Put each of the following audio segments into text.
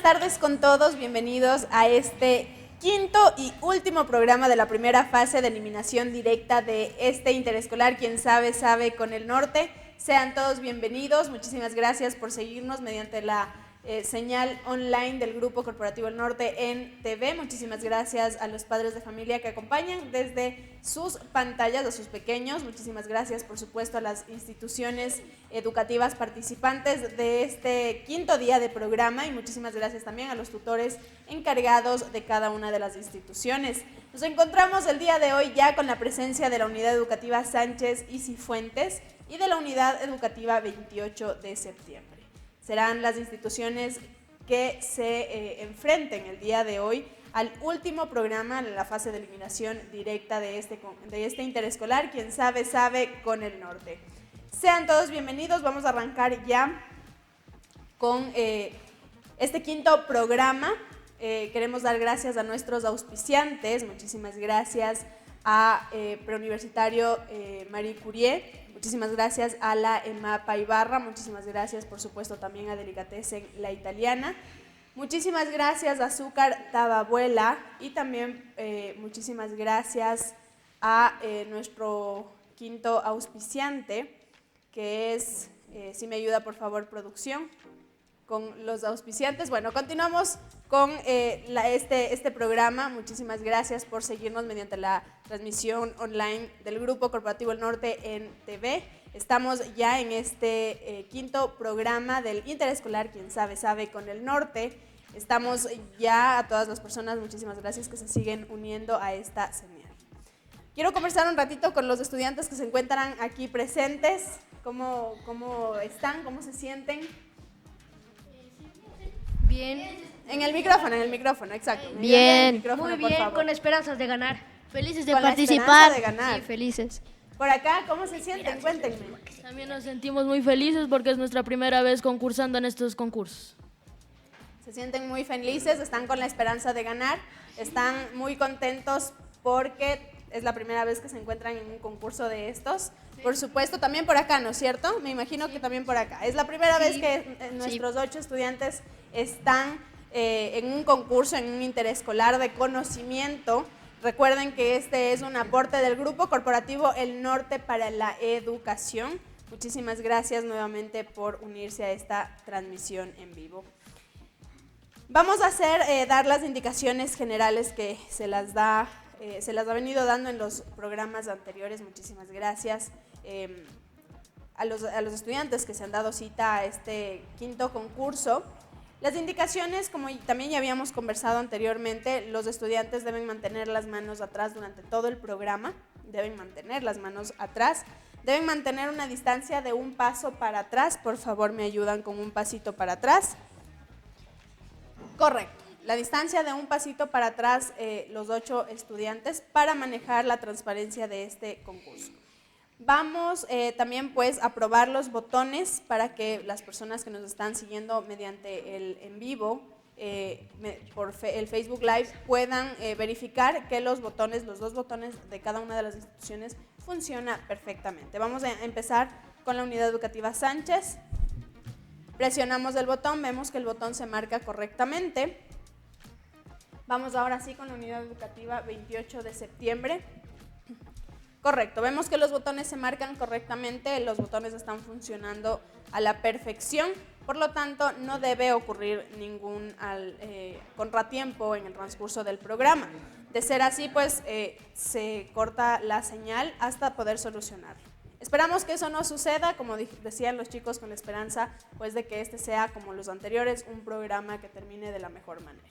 tardes con todos, bienvenidos a este quinto y último programa de la primera fase de eliminación directa de este interescolar, quien sabe, sabe con el norte. Sean todos bienvenidos, muchísimas gracias por seguirnos mediante la señal online del Grupo Corporativo El Norte en TV. Muchísimas gracias a los padres de familia que acompañan desde sus pantallas a sus pequeños. Muchísimas gracias, por supuesto, a las instituciones educativas participantes de este quinto día de programa y muchísimas gracias también a los tutores encargados de cada una de las instituciones. Nos encontramos el día de hoy ya con la presencia de la Unidad Educativa Sánchez y Cifuentes y de la Unidad Educativa 28 de septiembre. Serán las instituciones que se enfrenten el día de hoy al último programa en la fase de eliminación directa de este interescolar, quien sabe, sabe con el norte. Sean todos bienvenidos, vamos a arrancar ya con este quinto programa. Queremos dar gracias a nuestros auspiciantes, muchísimas gracias a Preuniversitario Marie Curie. Muchísimas gracias a la EMAPA Ibarra, muchísimas gracias por supuesto también a Delicatessen La Italiana, muchísimas gracias a Azúcar Tababuela y también muchísimas gracias a nuestro quinto auspiciante, que es, si me ayuda por favor producción, con los auspiciantes. Bueno, continuamos con este programa. Muchísimas gracias por seguirnos mediante la transmisión online del Grupo Corporativo El Norte en TV. Estamos ya en este quinto programa del interescolar, quien sabe, sabe con el norte. Estamos ya a todas las personas, muchísimas gracias que se siguen uniendo a esta señal. Quiero conversar un ratito con los estudiantes que se encuentran aquí presentes. ¿Cómo están? ¿Cómo se sienten? Bien. En el micrófono, exacto. Bien, Micrófono, muy bien, con esperanzas de ganar. Felices de con participar. La esperanza de ganar. Sí, felices. Por acá, ¿cómo se sienten? Cuéntenme. También nos sentimos muy felices porque es nuestra primera vez concursando en estos concursos. Se sienten muy felices, están con la esperanza de ganar, están muy contentos porque es la primera vez que se encuentran en un concurso de estos. Sí. Por supuesto, también por acá, ¿no es cierto? Me imagino que también por acá. Es la primera vez que nuestros 8 estudiantes están en un concurso, en un interescolar de conocimiento. Recuerden que este es un aporte del Grupo Corporativo El Norte para la Educación. Muchísimas gracias nuevamente por unirse a esta transmisión en vivo. Vamos a dar las indicaciones generales que se las ha venido dando en los programas anteriores. Muchísimas gracias a los estudiantes que se han dado cita a este quinto concurso. Las indicaciones, como también ya habíamos conversado anteriormente, los estudiantes deben mantener las manos atrás durante todo el programa, deben mantener las manos atrás, deben mantener una distancia de un paso para atrás. Por favor, me ayudan con un pasito para atrás. Correcto. La distancia de un pasito para atrás, los 8 estudiantes, para manejar la transparencia de este concurso. Vamos también pues a probar los botones para que las personas que nos están siguiendo mediante el en vivo por el Facebook Live puedan verificar que los dos botones de cada una de las instituciones funciona perfectamente. Vamos a empezar con la Unidad Educativa Sánchez. Presionamos el botón, vemos que el botón se marca correctamente. Vamos ahora sí con la Unidad Educativa 28 de septiembre. Correcto, vemos que los botones se marcan correctamente, los botones están funcionando a la perfección, por lo tanto no debe ocurrir ningún contratiempo en el transcurso del programa. De ser así, pues se corta la señal hasta poder solucionarlo. Esperamos que eso no suceda, como decían los chicos, con la esperanza pues de que este sea, como los anteriores, un programa que termine de la mejor manera.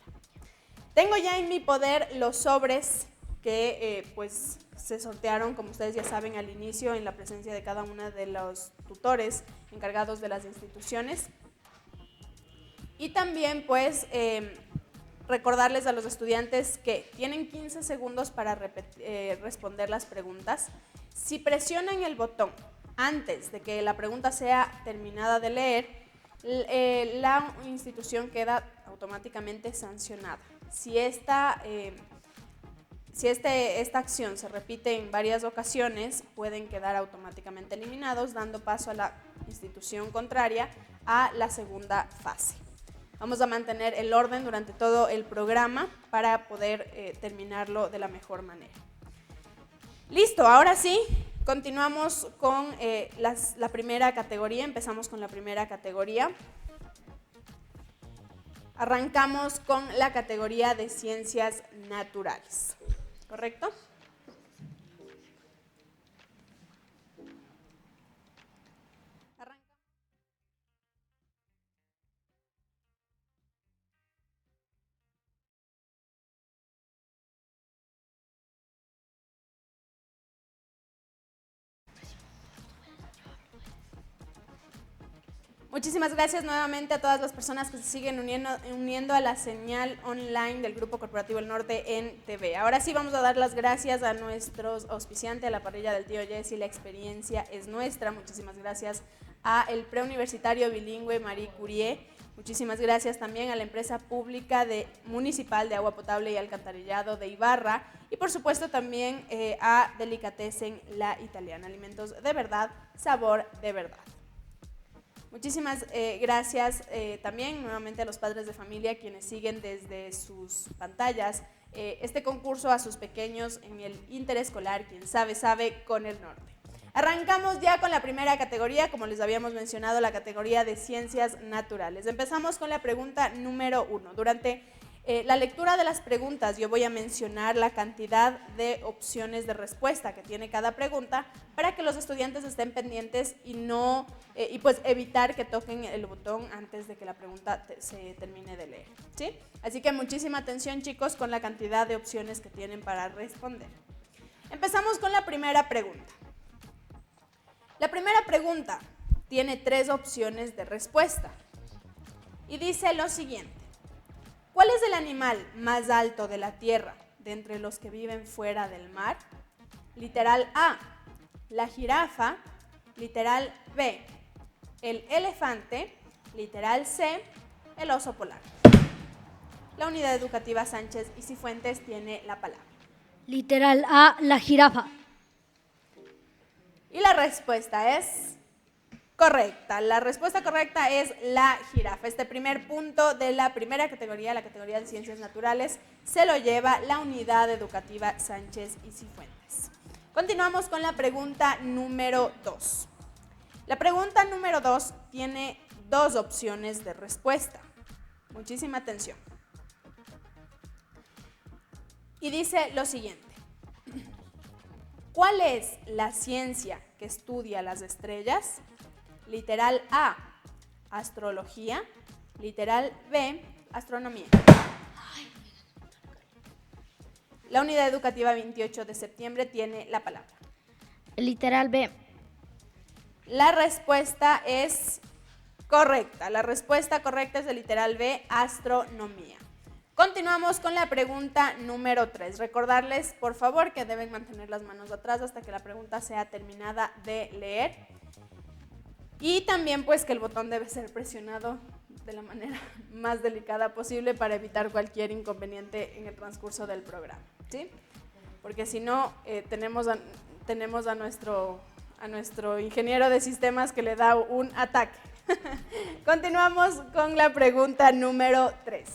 Tengo ya en mi poder los sobres que pues se sortearon, como ustedes ya saben, al inicio, en la presencia de cada uno de los tutores encargados de las instituciones. Y también pues recordarles a los estudiantes que tienen 15 segundos para responder las preguntas. Si presionan el botón antes de que la pregunta sea terminada de leer, la institución queda automáticamente sancionada. Si esta acción se repite en varias ocasiones, pueden quedar automáticamente eliminados, dando paso a la institución contraria a la segunda fase. Vamos a mantener el orden durante todo el programa para poder terminarlo de la mejor manera. Listo, ahora sí, continuamos con la primera categoría. Empezamos con la primera categoría. Arrancamos con la categoría de ciencias naturales, ¿correcto? Muchísimas gracias nuevamente a todas las personas que se siguen uniendo a la señal online del Grupo Corporativo El Norte en TV. Ahora sí vamos a dar las gracias a nuestros auspiciantes, a la parrilla del tío Jesse, la experiencia es nuestra. Muchísimas gracias a el preuniversitario bilingüe Marie Curie. Muchísimas gracias también a la empresa pública municipal de agua potable y alcantarillado de Ibarra. Y por supuesto también a Delicatessen La Italiana, alimentos de verdad, sabor de verdad. Muchísimas gracias también nuevamente a los padres de familia quienes siguen desde sus pantallas este concurso a sus pequeños en el interescolar, quien sabe, sabe con el norte. Arrancamos ya con la primera categoría, como les habíamos mencionado, la categoría de ciencias naturales. Empezamos con la pregunta número 1. Durante la lectura de las preguntas yo voy a mencionar la cantidad de opciones de respuesta que tiene cada pregunta para que los estudiantes estén pendientes y pues evitar que toquen el botón antes de que la pregunta se termine de leer, ¿sí? Así que muchísima atención, chicos, con la cantidad de opciones que tienen para responder. Empezamos con la primera pregunta. La primera pregunta tiene 3 opciones de respuesta y dice lo siguiente. ¿Cuál es el animal más alto de la Tierra de entre los que viven fuera del mar? Literal A, la jirafa. Literal B, el elefante. Literal C, el oso polar. La unidad educativa Sánchez y Cifuentes tiene la palabra. Literal A, la jirafa. Y la respuesta es correcta. La respuesta correcta es la jirafa. Este primer punto de la primera categoría, la categoría de ciencias naturales, se lo lleva la unidad educativa Sánchez y Cifuentes. Continuamos con la pregunta número 2. La pregunta número 2 tiene 2 opciones de respuesta. Muchísima atención. Y dice lo siguiente. ¿Cuál es la ciencia que estudia las estrellas? Literal A, astrología. Literal B, astronomía. La unidad educativa 28 de septiembre tiene la palabra. Literal B. La respuesta es correcta. La respuesta correcta es el literal B, astronomía. Continuamos con la pregunta número 3. Recordarles, por favor, que deben mantener las manos atrás hasta que la pregunta sea terminada de leer. Y también pues que el botón debe ser presionado de la manera más delicada posible para evitar cualquier inconveniente en el transcurso del programa, ¿sí? Porque si no, tenemos a nuestro ingeniero de sistemas que le da un ataque. Continuamos con la pregunta número 3.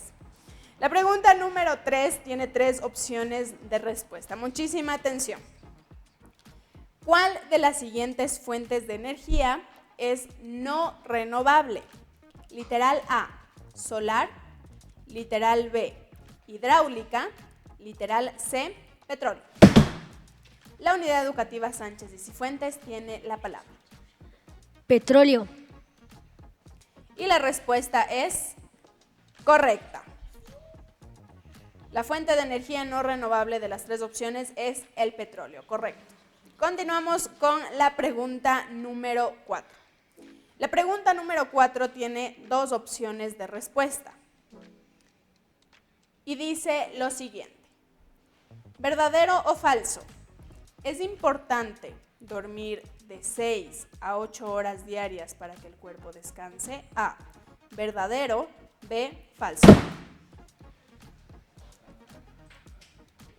La pregunta número 3 tiene 3 opciones de respuesta. Muchísima atención. ¿Cuál de las siguientes fuentes de energía es no renovable? Literal A, solar. Literal B, hidráulica. Literal C, petróleo. La unidad educativa Sánchez y Cifuentes tiene la palabra. Petróleo. Y la respuesta es correcta. La fuente de energía no renovable de las 3 opciones es el petróleo, correcto. Continuamos con la pregunta número 4. La pregunta número 4 tiene 2 opciones de respuesta. Y dice lo siguiente. ¿Verdadero o falso? ¿Es importante dormir de 6 a 8 horas diarias para que el cuerpo descanse? A, verdadero. B, falso.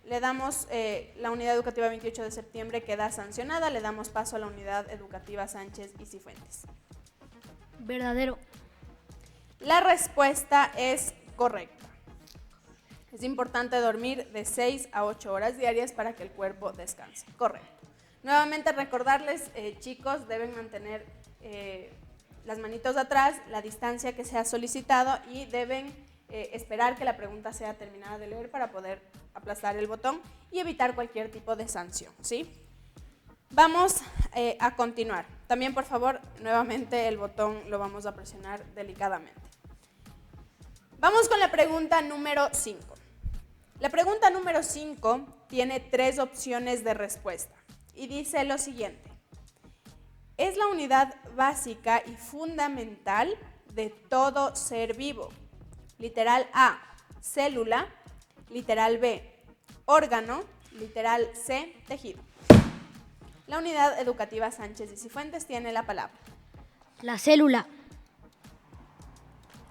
Le damos la unidad educativa 28 de septiembre queda sancionada. Le damos paso a la unidad educativa Sánchez y Cifuentes. Verdadero. La respuesta es correcta. Es importante dormir de 6 a 8 horas diarias para que el cuerpo descanse. Correcto. Nuevamente recordarles, chicos, deben mantener las manitos atrás, la distancia que se ha solicitado y deben esperar que la pregunta sea terminada de leer para poder aplastar el botón y evitar cualquier tipo de sanción, ¿sí? Vamos a continuar. También, por favor, nuevamente el botón lo vamos a presionar delicadamente. Vamos con la pregunta número 5. La pregunta número 5 tiene 3 opciones de respuesta y dice lo siguiente. Es la unidad básica y fundamental de todo ser vivo. Literal A, célula. Literal B, órgano. Literal C, tejido. La unidad educativa Sánchez y Cifuentes tiene la palabra. La célula.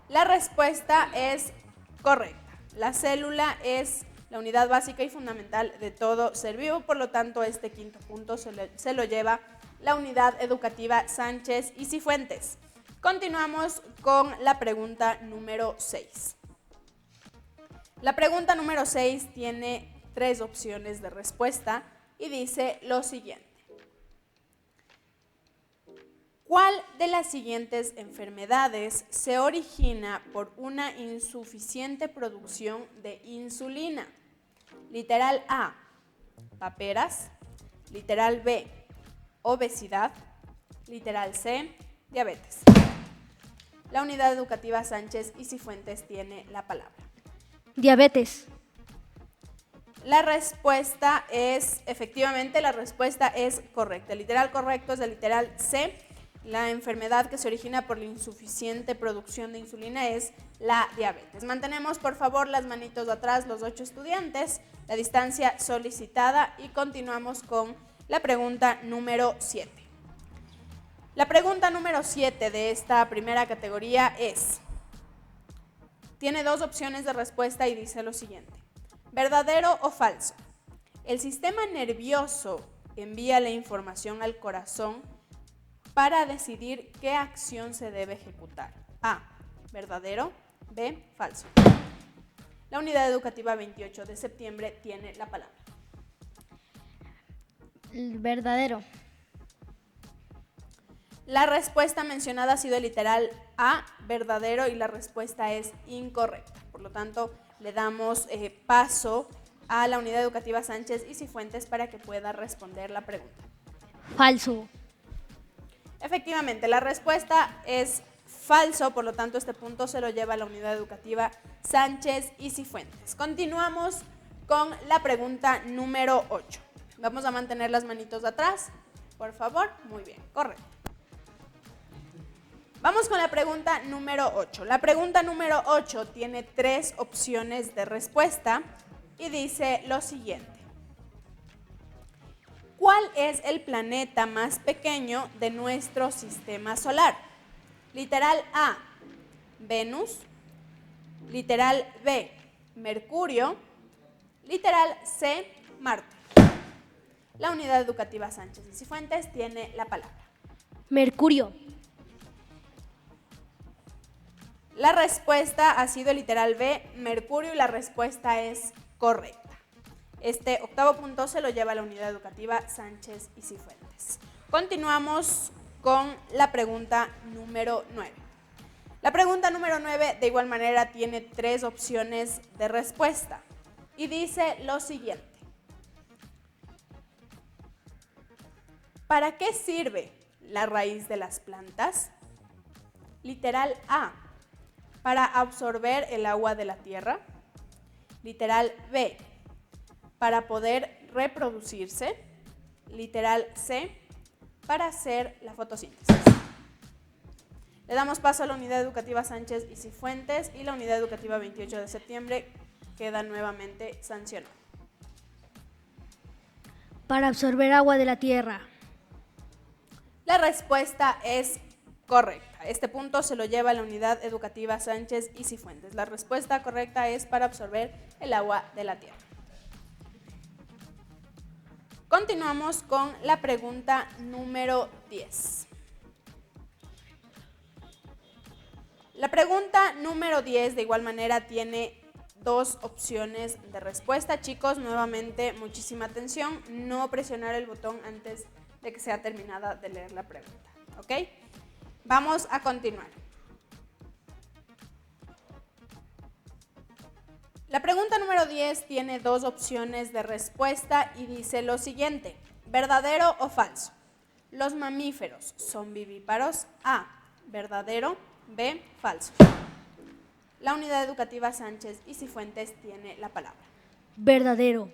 La respuesta es correcta. La célula es la unidad básica y fundamental de todo ser vivo, por lo tanto este quinto punto se lo lleva la unidad educativa Sánchez y Cifuentes. Continuamos con la pregunta número 6. La pregunta número 6 tiene 3 opciones de respuesta y dice lo siguiente. ¿Cuál de las siguientes enfermedades se origina por una insuficiente producción de insulina? Literal A, paperas. Literal B, obesidad. Literal C, diabetes. La unidad educativa Sánchez y Cifuentes tiene la palabra. Diabetes. La respuesta es, efectivamente, la respuesta es correcta. El literal correcto es el literal C. La enfermedad que se origina por la insuficiente producción de insulina es la diabetes. Mantenemos, por favor, las manitos atrás, los 8 estudiantes, la distancia solicitada y continuamos con la pregunta número 7. La pregunta número 7 de esta primera categoría tiene 2 opciones de respuesta y dice lo siguiente. ¿Verdadero o falso? El sistema nervioso envía la información al corazón para decidir qué acción se debe ejecutar. A, verdadero. B, falso. La unidad educativa 28 de septiembre tiene la palabra. Verdadero. La respuesta mencionada ha sido el literal A, verdadero, y la respuesta es incorrecta. Por lo tanto, le damos paso a la unidad educativa Sánchez y Cifuentes para que pueda responder la pregunta. Falso. Efectivamente, la respuesta es falso, por lo tanto este punto se lo lleva a la unidad educativa Sánchez y Cifuentes. Continuamos con la pregunta número 8. Vamos a mantener las manitos atrás, por favor. Muy bien, correcto. Vamos con la pregunta número 8. La pregunta número 8 tiene 3 opciones de respuesta y dice lo siguiente. ¿Cuál es el planeta más pequeño de nuestro sistema solar? Literal A, Venus. Literal B, Mercurio. Literal C, Marte. La unidad educativa Sánchez y Cifuentes tiene la palabra. Mercurio. La respuesta ha sido literal B, Mercurio, y la respuesta es correcta. Este octavo punto se lo lleva la unidad educativa Sánchez y Cifuentes. Continuamos con la pregunta número 9. La pregunta número 9 de igual manera tiene 3 opciones de respuesta y dice lo siguiente. ¿Para qué sirve la raíz de las plantas? Literal A, para absorber el agua de la tierra. Literal B, para poder reproducirse. Literal C, para hacer la fotosíntesis. Le damos paso a la unidad educativa Sánchez y Cifuentes y la unidad educativa 28 de septiembre queda nuevamente sancionada. Para absorber agua de la tierra. La respuesta es correcta. Este punto se lo lleva la unidad educativa Sánchez y Cifuentes. La respuesta correcta es para absorber el agua de la tierra. Continuamos con la pregunta número 10. La pregunta número 10 de igual manera tiene dos opciones de respuesta. Chicos, nuevamente muchísima atención, no presionar el botón antes de que sea terminada de leer la pregunta, ¿ok? Vamos a continuar. La pregunta número 10 tiene dos opciones de respuesta y dice lo siguiente: ¿verdadero o falso? ¿Los mamíferos son vivíparos? A, verdadero. B, falso. La unidad educativa Sánchez y Cifuentes tiene la palabra. Verdadero.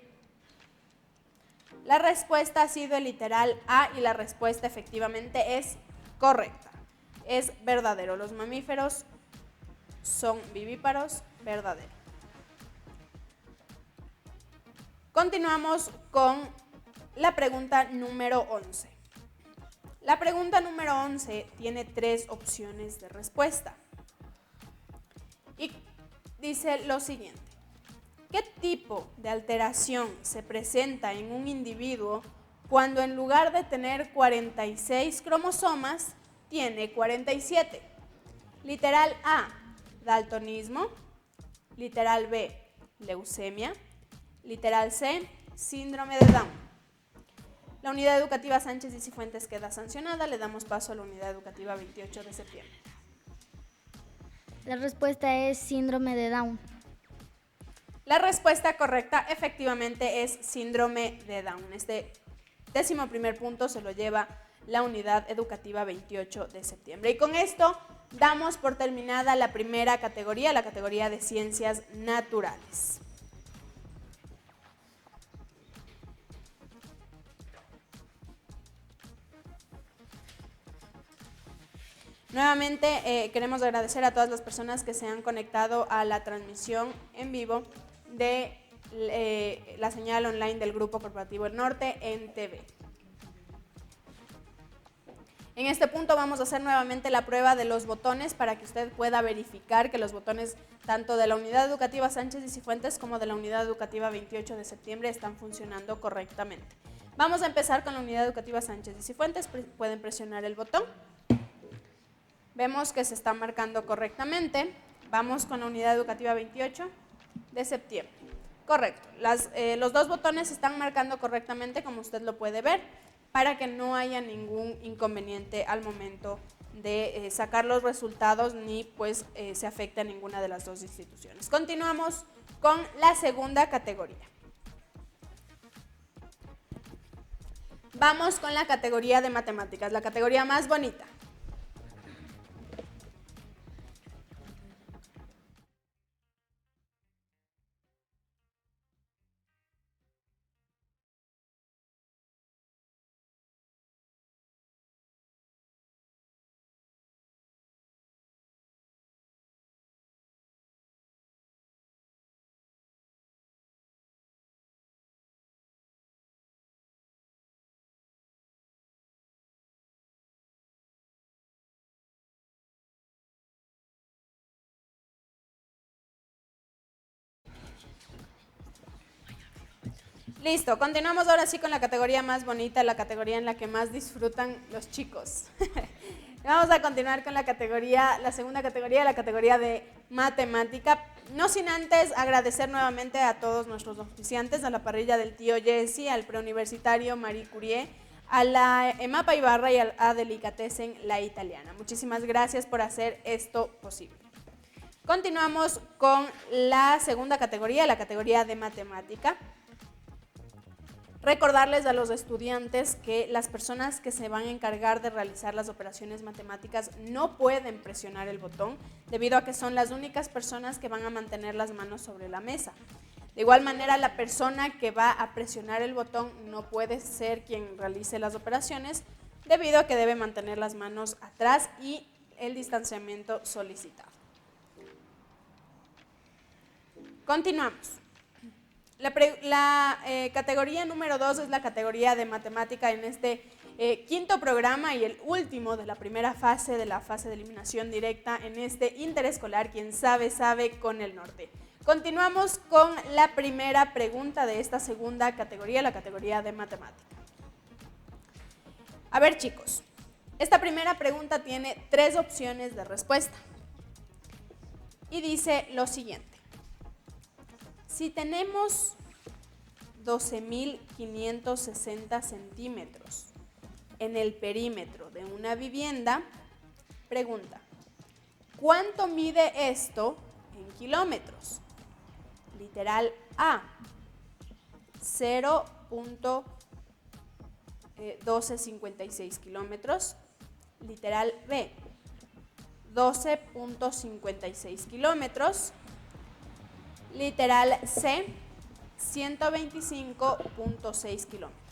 La respuesta ha sido el literal A y la respuesta efectivamente es correcta. Es verdadero. Los mamíferos son vivíparos, verdadero. Continuamos con la pregunta número 11. La pregunta número 11 tiene tres opciones de respuesta. Y dice lo siguiente: ¿qué tipo de alteración se presenta en un individuo cuando en lugar de tener 46 cromosomas, tiene 47? Literal A, daltonismo. Literal B, leucemia. Literal C, síndrome de Down. La unidad educativa Sánchez y Cifuentes queda sancionada. Le damos paso a la unidad educativa 28 de septiembre. La respuesta es síndrome de Down. La respuesta correcta efectivamente es síndrome de Down. Este 11º punto se lo lleva la unidad educativa 28 de septiembre. Y con esto damos por terminada la primera categoría, la categoría de ciencias naturales. Nuevamente queremos agradecer a todas las personas que se han conectado a la transmisión en vivo de la señal online del Grupo Corporativo El Norte en TV. En este punto vamos a hacer nuevamente la prueba de los botones para que usted pueda verificar que los botones tanto de la unidad educativa Sánchez y Cifuentes como de la unidad educativa 28 de septiembre están funcionando correctamente. Vamos a empezar con la unidad educativa Sánchez y Cifuentes. Pueden presionar el botón. Vemos que se está marcando correctamente. Vamos con la unidad educativa 28 de septiembre. Correcto. Los dos botones se están marcando correctamente, como usted lo puede ver, para que no haya ningún inconveniente al momento de sacar los resultados ni pues se afecte a ninguna de las dos instituciones. Continuamos con la segunda categoría. Vamos con la categoría de matemáticas, la categoría más bonita. Listo, continuamos ahora sí con la categoría más bonita, la categoría en la que más disfrutan los chicos. Vamos a continuar con la segunda categoría, la categoría de matemática. No sin antes agradecer nuevamente a todos nuestros oficiantes, a la parrilla del tío Jesse, al preuniversitario Marie Curie, a la EMAPA Ibarra y a Delicatessen La Italiana. Muchísimas gracias por hacer esto posible. Continuamos con la segunda categoría, la categoría de matemática. Recordarles a los estudiantes que las personas que se van a encargar de realizar las operaciones matemáticas no pueden presionar el botón debido a que son las únicas personas que van a mantener las manos sobre la mesa. De igual manera, la persona que va a presionar el botón no puede ser quien realice las operaciones debido a que debe mantener las manos atrás y el distanciamiento solicitado. Continuamos. La categoría número 2 es la categoría de matemática en este quinto programa y el último de la primera fase de la fase de eliminación directa en este interescolar. Quien sabe, sabe con el norte. Continuamos con la primera pregunta de esta segunda categoría, la categoría de matemática. A ver, chicos, esta primera pregunta tiene tres opciones de respuesta. Y dice lo siguiente. Si tenemos 12.560 centímetros en el perímetro de una vivienda, pregunta, ¿cuánto mide esto en kilómetros? Literal A, 0.1256 kilómetros. Literal B, 12.56 kilómetros. Literal C, 125.6 kilómetros.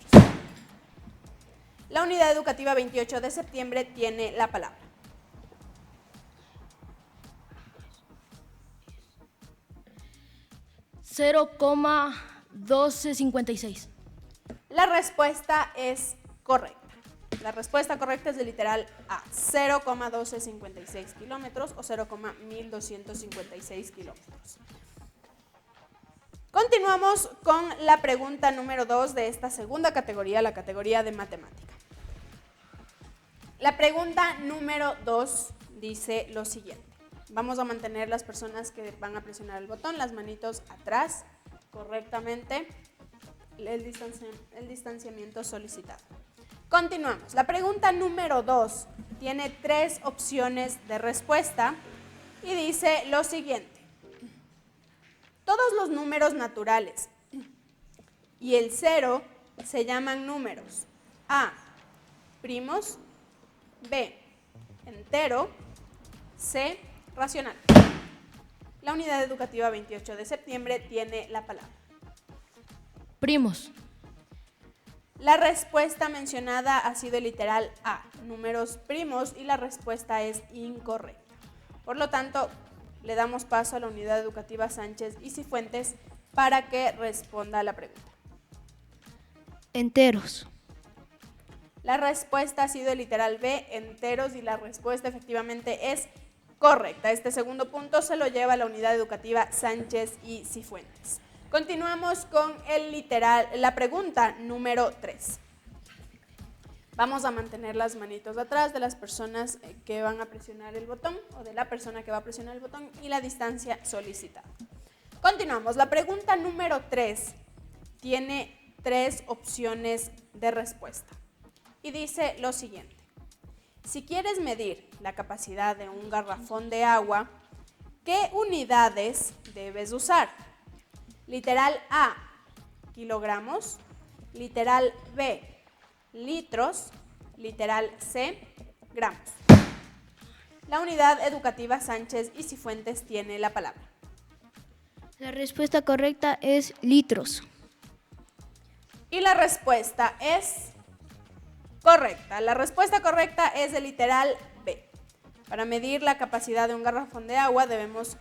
La unidad educativa 28 de septiembre tiene la palabra. $0,1256. La respuesta es correcta. La respuesta correcta es de literal A, 0,1256 kilómetros o 0,1256 kilómetros. Continuamos con la pregunta número 2 de esta segunda categoría, la categoría de matemática. La pregunta número 2 dice lo siguiente. Vamos a mantener las personas que van a presionar el botón, las manitos atrás, correctamente, el distanciamiento solicitado. Continuamos. La pregunta número 2 tiene 3 opciones de respuesta y dice lo siguiente. Todos los números naturales y el 0 se llaman números. A, primos. B, entero. C, racional. La unidad educativa 28 de septiembre tiene la palabra. Primos. La respuesta mencionada ha sido literal A, números primos, y la respuesta es incorrecta. Por lo tanto, le damos paso a la unidad educativa Sánchez y Cifuentes para que responda a la pregunta. Enteros. La respuesta ha sido literal B, enteros, y la respuesta efectivamente es correcta. Este segundo punto se lo lleva la unidad educativa Sánchez y Cifuentes. Continuamos con la pregunta número 3. Vamos a mantener las manitos atrás de las personas que van a presionar el botón o de la persona que va a presionar el botón y la distancia solicitada. Continuamos. La pregunta número 3 tiene 3 opciones de respuesta y dice lo siguiente. Si quieres medir la capacidad de un garrafón de agua, ¿qué unidades debes usar? Literal A, kilogramos. Literal B, litros. Literal C, gramos. La unidad educativa Sánchez y Cifuentes tiene la palabra. La respuesta correcta es litros. Y la respuesta es correcta. La respuesta correcta es el literal B. Para medir la capacidad de un garrafón de agua debemos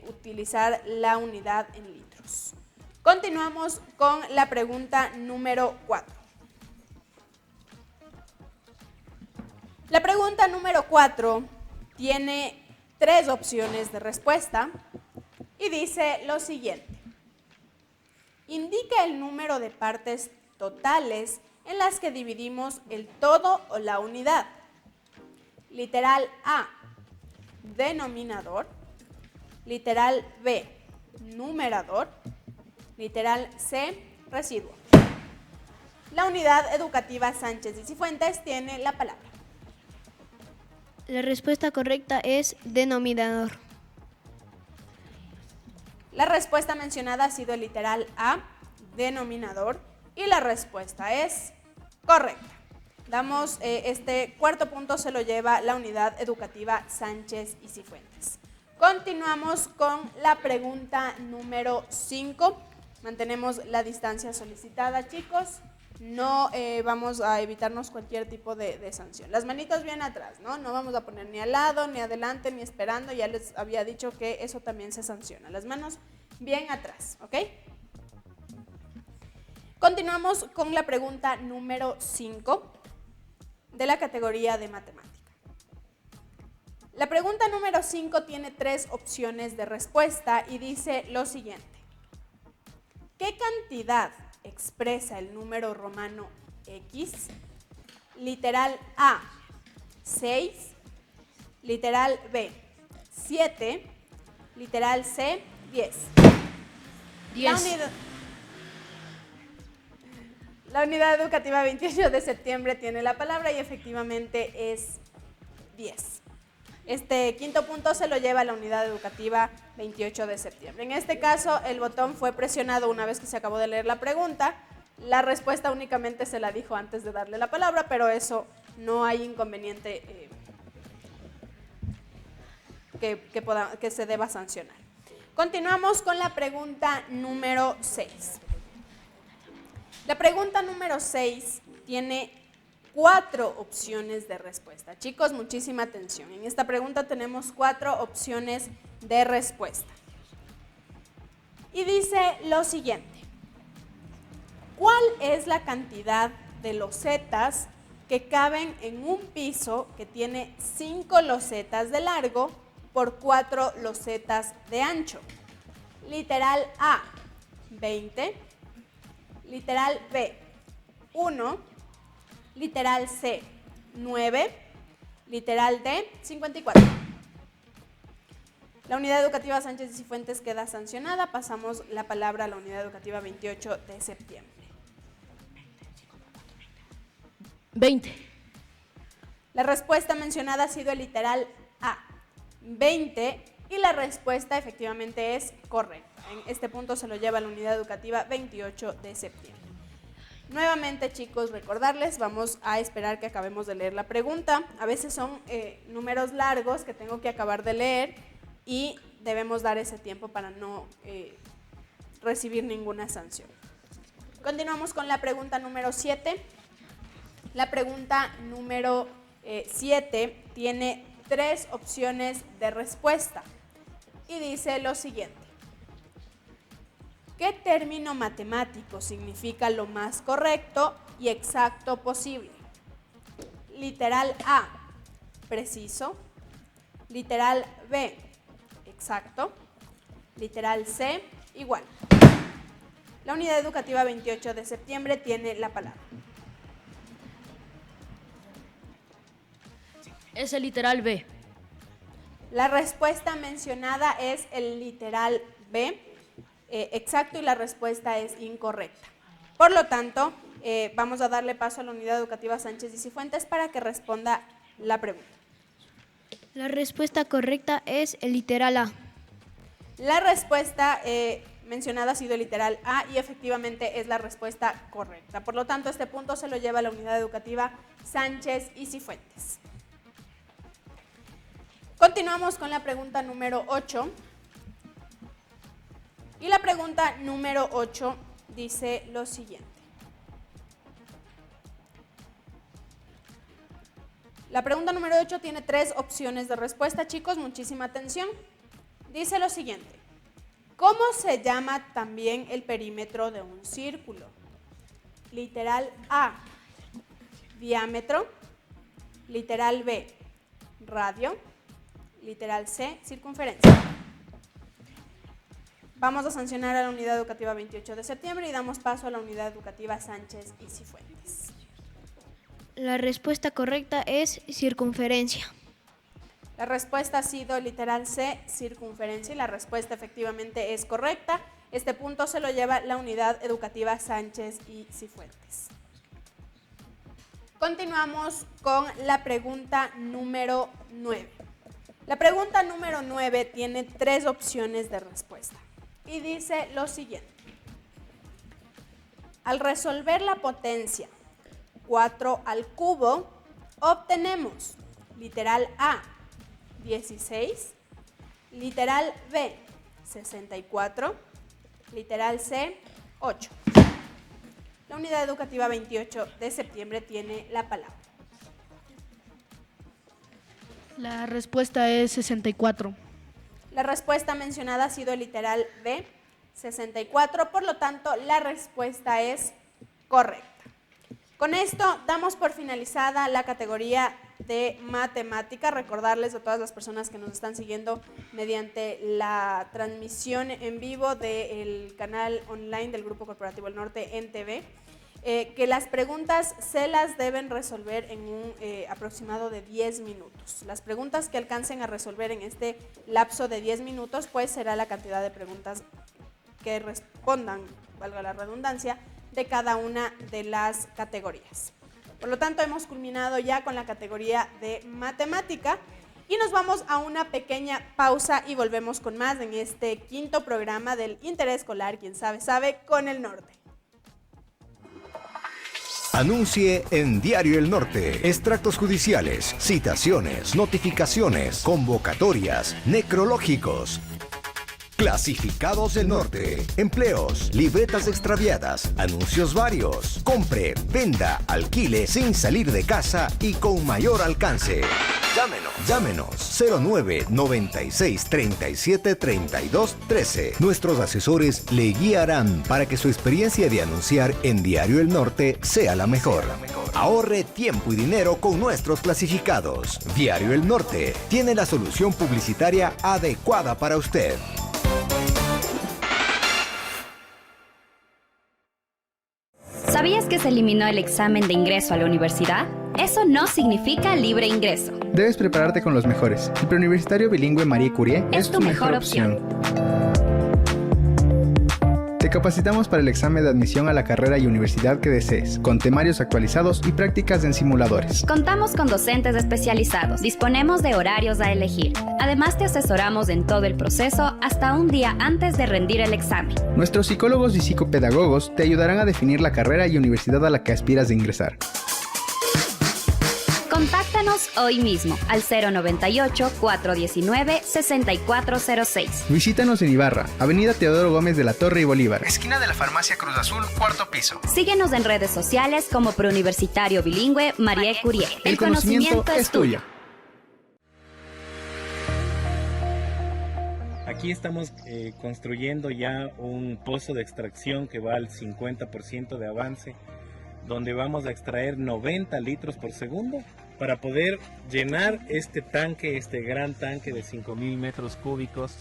utilizar la unidad en litros. Continuamos con la pregunta número 4. La pregunta número 4 tiene 3 opciones de respuesta y dice lo siguiente. Indica el número de partes totales en las que dividimos el todo o la unidad. Literal A, denominador. Literal B, numerador. Literal C, residuo. La unidad educativa Sánchez y Cifuentes tiene la palabra. La respuesta correcta es denominador. La respuesta mencionada ha sido el literal A, denominador, y la respuesta es correcta. Damos este cuarto punto, se lo lleva la unidad educativa Sánchez y Cifuentes. Continuamos con la pregunta número 5. Mantenemos la distancia solicitada, chicos. No vamos a evitarnos cualquier tipo de sanción. Las manitos bien atrás, ¿no? No vamos a poner ni al lado, ni adelante, ni esperando. Ya les había dicho que eso también se sanciona. Las manos bien atrás, ¿ok? Continuamos con la pregunta número 5 de la categoría de matemática. La pregunta número 5 tiene 3 opciones de respuesta y dice lo siguiente. ¿Qué cantidad expresa el número romano X? Literal A, 6. Literal B, 7. Literal C, 10. 10. La unidad educativa 28 de septiembre tiene la palabra y efectivamente es 10. Este quinto punto se lo lleva la unidad educativa 28 de septiembre. En este caso, el botón fue presionado una vez que se acabó de leer la pregunta. La respuesta únicamente se la dijo antes de darle la palabra, pero eso no hay inconveniente que se deba sancionar. Continuamos con la pregunta número 6. La pregunta número 6 tiene 4 opciones de respuesta. Chicos, muchísima atención. En esta pregunta tenemos 4 opciones de respuesta. Y dice lo siguiente. ¿Cuál es la cantidad de losetas que caben en un piso que tiene 5 losetas de largo por 4 losetas de ancho? Literal A, 20. Literal B, 1. Literal C, 9. Literal D, 54. La unidad educativa Sánchez y Cifuentes queda sancionada. Pasamos la palabra a la unidad educativa 28 de septiembre. 20. La respuesta mencionada ha sido el literal A, 20, y la respuesta efectivamente es correcta. En este punto se lo lleva la unidad educativa 28 de septiembre. Nuevamente, chicos, recordarles, vamos a esperar que acabemos de leer la pregunta. A veces son números largos que tengo que acabar de leer y debemos dar ese tiempo para no recibir ninguna sanción. Continuamos con la pregunta número 7. La pregunta número 7 tiene 3 opciones de respuesta y dice lo siguiente. ¿Qué término matemático significa lo más correcto y exacto posible? Literal A, preciso. Literal B, exacto. Literal C, igual. La unidad educativa 28 de septiembre tiene la palabra. Es el literal B. La respuesta mencionada es el literal B, exacto, y la respuesta es incorrecta. Por lo tanto, vamos a darle paso a la unidad educativa Sánchez y Cifuentes para que responda la pregunta. La respuesta correcta es el literal A. La respuesta mencionada ha sido el literal A y efectivamente es la respuesta correcta. Por lo tanto, este punto se lo lleva la unidad educativa Sánchez y Cifuentes. Continuamos con la pregunta número 8. Y la pregunta número 8 dice lo siguiente. La pregunta número 8 tiene 3 opciones de respuesta, chicos, muchísima atención. Dice lo siguiente. ¿Cómo se llama también el perímetro de un círculo? Literal A, diámetro. Literal B, radio. Literal C, circunferencia. Vamos a sancionar a la unidad educativa 28 de septiembre y damos paso a la unidad educativa Sánchez y Cifuentes. La respuesta correcta es circunferencia. La respuesta ha sido literal C, circunferencia, y la respuesta efectivamente es correcta. Este punto se lo lleva la unidad educativa Sánchez y Cifuentes. Continuamos con la pregunta número 9. La pregunta número 9 tiene 3 opciones de respuesta y dice lo siguiente. Al resolver la potencia 4 al cubo, obtenemos literal A, 16, literal B, 64, literal C, 8. La unidad educativa 28 de septiembre tiene la palabra. La respuesta es 64. La respuesta mencionada ha sido el literal B, 64, por lo tanto la respuesta es correcta. Con esto damos por finalizada la categoría de matemática. Recordarles a todas las personas que nos están siguiendo mediante la transmisión en vivo del canal online del Grupo Corporativo El Norte en TV, que las preguntas se las deben resolver en un aproximado de 10 minutos. Las preguntas que alcancen a resolver en este lapso de 10 minutos, pues será la cantidad de preguntas que respondan, valga la redundancia, de cada una de las categorías. Por lo tanto, hemos culminado ya con la categoría de matemática y nos vamos a una pequeña pausa y volvemos con más en este quinto programa del Interescolar, quien sabe, sabe, con el norte. Anuncie en Diario El Norte. Extractos judiciales, citaciones, notificaciones, convocatorias, necrológicos. Clasificados del Norte. Empleos, libretas extraviadas, anuncios varios. Compre, venda, alquile sin salir de casa y con mayor alcance. Llámenos 09 96 37 32 13. Nuestros asesores le guiarán para que su experiencia de anunciar en Diario El Norte sea la mejor. Ahorre tiempo y dinero con nuestros clasificados. Diario El Norte tiene la solución publicitaria adecuada para usted. ¿Sabías que se eliminó el examen de ingreso a la universidad? Eso no significa libre ingreso. Debes prepararte con los mejores. El preuniversitario bilingüe Marie Curie es tu mejor opción. Te capacitamos para el examen de admisión a la carrera y universidad que desees, con temarios actualizados y prácticas en simuladores. Contamos con docentes especializados. Disponemos de horarios a elegir. Además, te asesoramos en todo el proceso hasta un día antes de rendir el examen. Nuestros psicólogos y psicopedagogos te ayudarán a definir la carrera y universidad a la que aspiras de ingresar. Contáctanos hoy mismo al 098-419-6406. Visítanos en Ibarra, Avenida Teodoro Gómez de la Torre y Bolívar, esquina de la Farmacia Cruz Azul, cuarto piso. Síguenos en redes sociales como Preuniversitario Bilingüe Marie Curie. El conocimiento es tuyo. Aquí estamos construyendo ya un pozo de extracción que va al 50% de avance, donde vamos a extraer 90 litros por segundo para poder llenar este tanque, este gran tanque de 5.000 metros cúbicos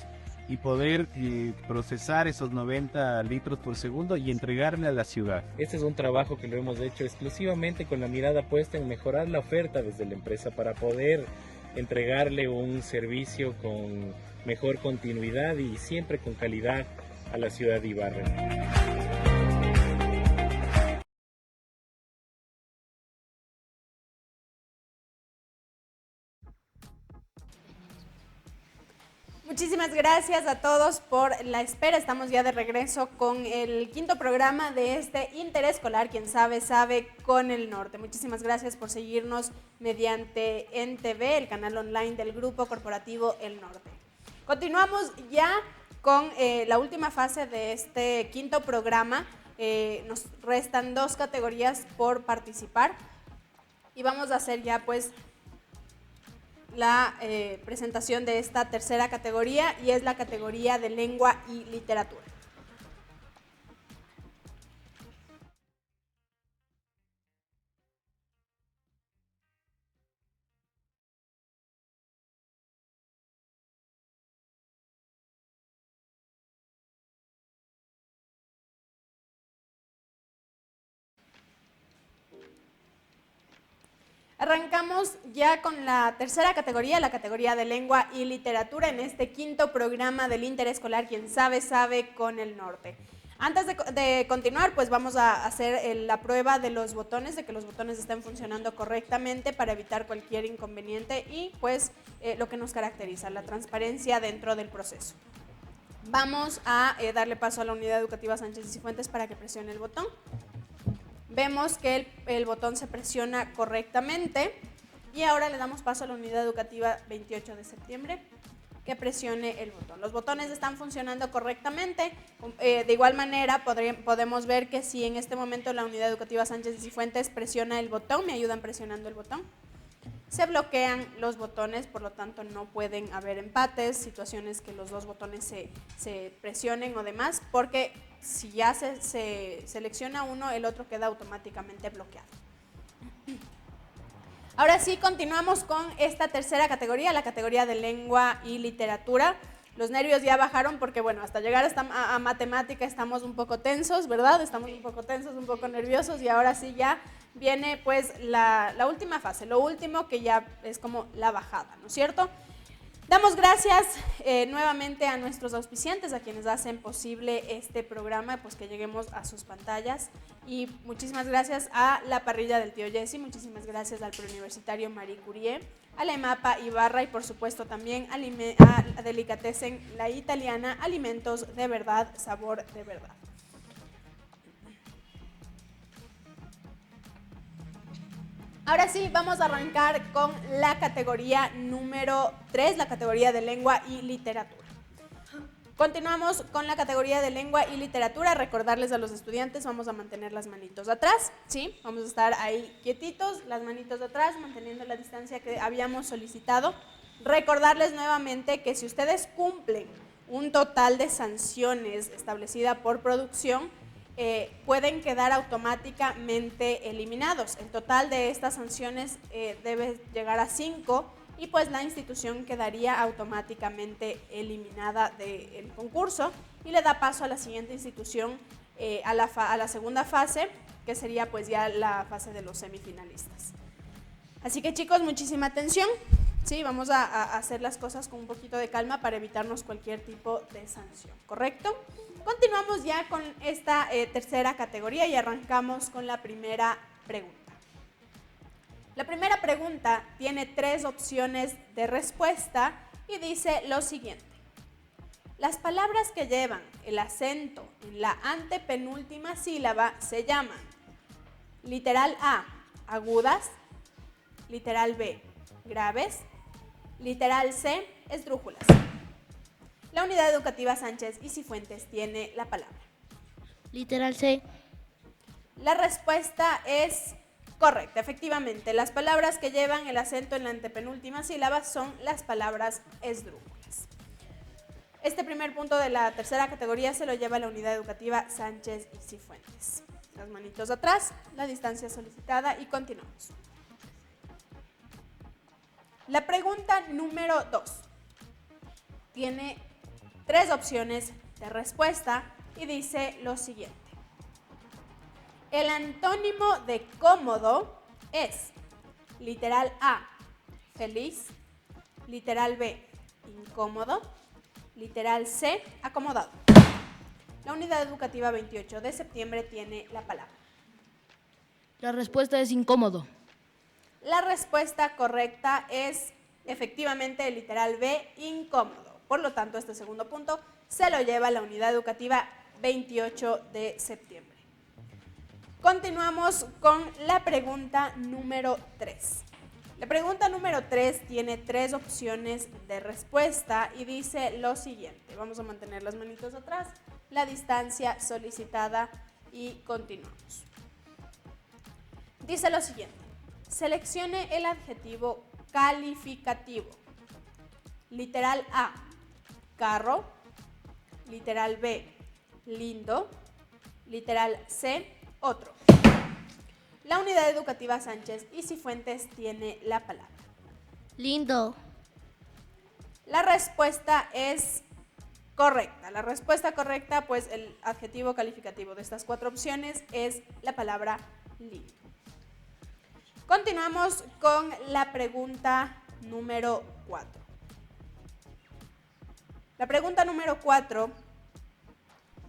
y poder procesar esos 90 litros por segundo y entregarle a la ciudad. Este es un trabajo que lo hemos hecho exclusivamente con la mirada puesta en mejorar la oferta desde la empresa para poder entregarle un servicio con mejor continuidad y siempre con calidad a la ciudad de Ibarra. Muchísimas gracias a todos por la espera. Estamos ya de regreso con el quinto programa de este Interescolar, quien sabe, sabe, con el norte. Muchísimas gracias por seguirnos mediante NTV, el canal online del Grupo Corporativo El Norte. Continuamos ya con la última fase de este quinto programa. Nos restan 2 categorías por participar y vamos a hacer ya pues la presentación de esta tercera categoría, y es la categoría de lengua y literatura. Arrancamos ya con la tercera categoría, la categoría de lengua y literatura, en este quinto programa del Interescolar, quien sabe, sabe, con el norte. Antes de continuar, pues vamos a hacer la prueba de los botones, de que los botones estén funcionando correctamente para evitar cualquier inconveniente y pues lo que nos caracteriza, la transparencia dentro del proceso. Vamos a darle paso a la unidad educativa Sánchez y Cifuentes para que presione el botón. Vemos que el botón se presiona correctamente y ahora le damos paso a la unidad educativa 28 de septiembre que presione el botón. Los botones están funcionando correctamente. De igual manera podemos ver que si en este momento la unidad educativa Sánchez y Cifuentes presiona el botón, me ayudan presionando el botón, se bloquean los botones, por lo tanto no pueden haber empates, situaciones que los dos botones se presionen o demás, porque si ya se selecciona uno, el otro queda automáticamente bloqueado. Ahora sí, continuamos con esta tercera categoría, la categoría de lengua y literatura. Los nervios ya bajaron porque, bueno, hasta llegar a matemática estamos un poco tensos, ¿verdad? Estamos un poco tensos, un poco nerviosos y ahora sí ya viene pues la última fase, lo último que ya es como la bajada, ¿no es cierto? Damos gracias nuevamente a nuestros auspiciantes, a quienes hacen posible este programa, pues que lleguemos a sus pantallas. Y muchísimas gracias a la parrilla del tío Jesse, muchísimas gracias al preuniversitario Marie Curie, a la EMAPA Ibarra y por supuesto también a Delicatessen La Italiana, alimentos de verdad, sabor de verdad. Ahora sí, vamos a arrancar con la categoría número 3, la categoría de lengua y literatura. Continuamos con la categoría de lengua y literatura. Recordarles a los estudiantes, vamos a mantener las manitos atrás, ¿sí? Vamos a estar ahí quietitos, las manitos atrás, manteniendo la distancia que habíamos solicitado. Recordarles nuevamente que si ustedes cumplen un total de sanciones establecida por producción, pueden quedar automáticamente eliminados. El total de estas sanciones debe llegar a 5 y pues la institución quedaría automáticamente eliminada del concurso y le da paso a la siguiente institución, a la segunda fase, que sería pues ya la fase de los semifinalistas. Así que chicos, muchísima atención. Sí, vamos a hacer las cosas con un poquito de calma para evitarnos cualquier tipo de sanción, ¿correcto? Continuamos ya con esta tercera categoría y arrancamos con la primera pregunta. La primera pregunta tiene 3 opciones de respuesta y dice lo siguiente. Las palabras que llevan el acento en la antepenúltima sílaba se llaman literal A, agudas, literal B, graves, literal C, esdrújulas. La unidad educativa Sánchez y Cifuentes tiene la palabra. Literal C. La respuesta es correcta, efectivamente. Las palabras que llevan el acento en la antepenúltima sílaba son las palabras esdrújulas. Este primer punto de la tercera categoría se lo lleva la unidad educativa Sánchez y Cifuentes. Las manitos atrás, la distancia solicitada y continuamos. La pregunta número 2 tiene 3 opciones de respuesta y dice lo siguiente. El antónimo de cómodo es literal A, feliz, literal B, incómodo, literal C, acomodado. La unidad educativa 28 de septiembre tiene la palabra. La respuesta es incómodo. La respuesta correcta es efectivamente el literal B, incómodo. Por lo tanto, este segundo punto se lo lleva la unidad educativa 28 de septiembre. Continuamos con la pregunta número 3. La pregunta número 3 tiene 3 opciones de respuesta y dice lo siguiente. Vamos a mantener las manitos atrás, la distancia solicitada y continuamos. Dice lo siguiente. Seleccione el adjetivo calificativo. Literal A, carro. Literal B, lindo. Literal C, otro. La unidad educativa Sánchez y Cifuentes tiene la palabra. Lindo. La respuesta es correcta. La respuesta correcta, pues el adjetivo calificativo de estas 4 opciones es la palabra lindo. Continuamos con la pregunta número 4. La pregunta número 4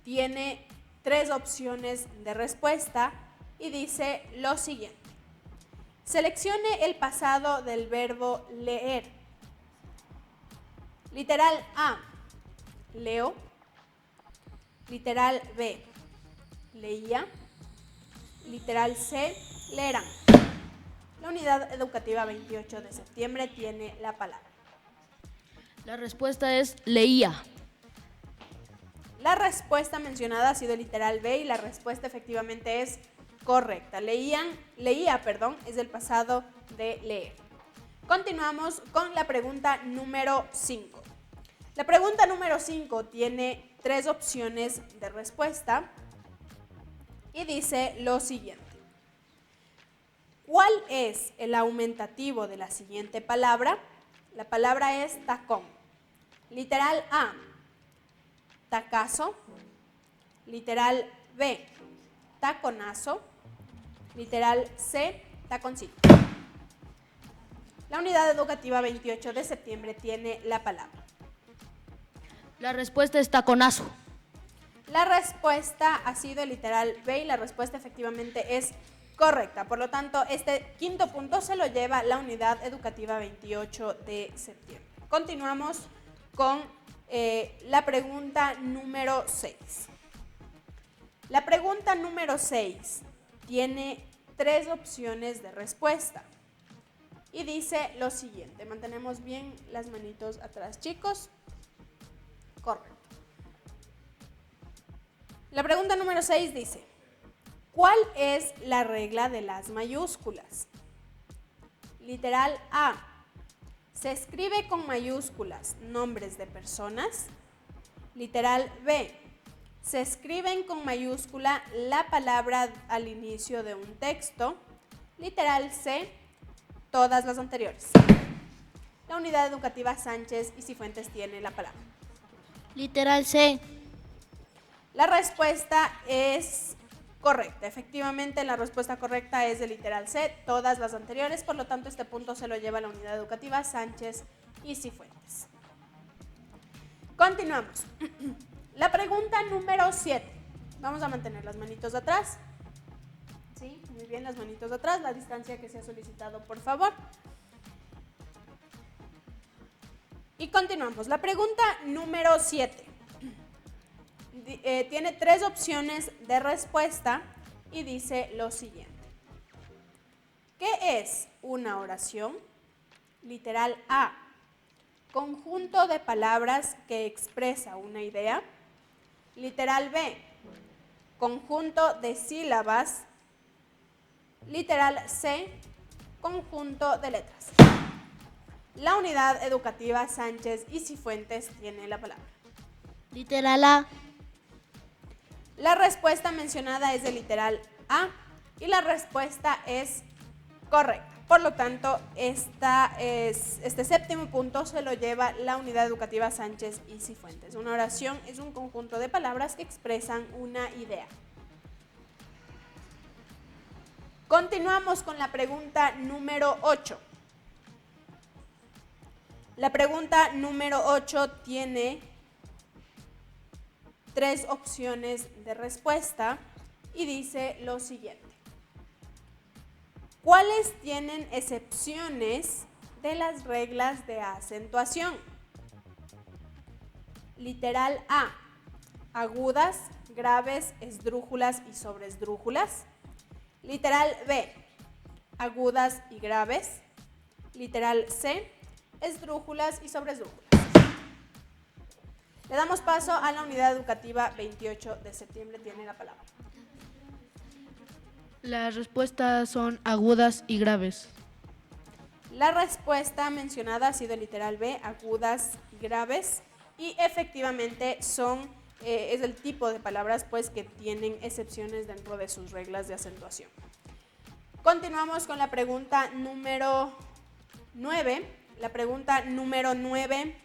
tiene 3 opciones de respuesta y dice lo siguiente. Seleccione el pasado del verbo leer. Literal A, leo. Literal B, leía. Literal C, leerán. La unidad educativa 28 de septiembre tiene la palabra. La respuesta es leía. La respuesta mencionada ha sido literal B y la respuesta efectivamente es correcta. Leía, es el pasado de leer. Continuamos con la pregunta número 5. La pregunta número 5 tiene 3 opciones de respuesta y dice lo siguiente. ¿Cuál es el aumentativo de la siguiente palabra? La palabra es tacón. Literal A, tacazo. Literal B, taconazo. Literal C, taconcito. La unidad educativa 28 de septiembre tiene la palabra. La respuesta es taconazo. La respuesta ha sido el literal B y la respuesta efectivamente es correcta. Por lo tanto, este quinto punto se lo lleva la unidad educativa 28 de septiembre. Continuamos con la pregunta número 6. La pregunta número 6 tiene 3 opciones de respuesta y dice lo siguiente. Mantenemos bien las manitos atrás, chicos. Correcto. La pregunta número 6 dice: ¿cuál es la regla de las mayúsculas? Literal A, se escribe con mayúsculas nombres de personas. Literal B, se escriben con mayúscula la palabra al inicio de un texto. Literal C, todas las anteriores. La unidad educativa Sánchez y Cifuentes tiene la palabra. Literal C. La respuesta es correcta. Efectivamente, la respuesta correcta es de literal C, todas las anteriores. Por lo tanto, este punto se lo lleva la unidad educativa Sánchez y Cifuentes. Continuamos. La pregunta número 7. Vamos a mantener las manitos atrás. Sí, muy bien, las manitos atrás, la distancia que se ha solicitado, por favor. Y continuamos. La pregunta número 7. Tiene 3 opciones de respuesta y dice lo siguiente. ¿Qué es una oración? Literal A, conjunto de palabras que expresa una idea. Literal B, conjunto de sílabas. Literal C, conjunto de letras. La unidad educativa Sánchez y Cifuentes tiene la palabra. Literal A. La respuesta mencionada es de literal A y la respuesta es correcta. Por lo tanto, este séptimo punto se lo lleva la unidad educativa Sánchez y Cifuentes. Una oración es un conjunto de palabras que expresan una idea. Continuamos con la pregunta número 8. La pregunta número 8 tiene 3 opciones de respuesta y dice lo siguiente. ¿Cuáles tienen excepciones de las reglas de acentuación? Literal A, agudas, graves, esdrújulas y sobresdrújulas. Literal B, agudas y graves. Literal C, esdrújulas y sobresdrújulas. Le damos paso a la unidad educativa 28 de septiembre. Tiene la palabra. Las respuestas son agudas y graves. La respuesta mencionada ha sido literal B, agudas y graves. Y efectivamente es el tipo de palabras pues, que tienen excepciones dentro de sus reglas de acentuación. Continuamos con la pregunta número 9. La pregunta número 9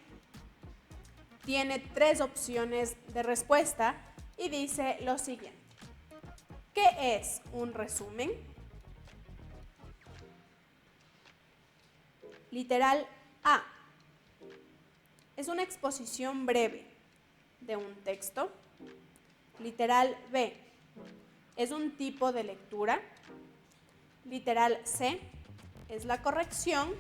tiene 3 opciones de respuesta y dice lo siguiente. ¿Qué es un resumen? Literal A, es una exposición breve de un texto. Literal B, es un tipo de lectura. Literal C, es la corrección.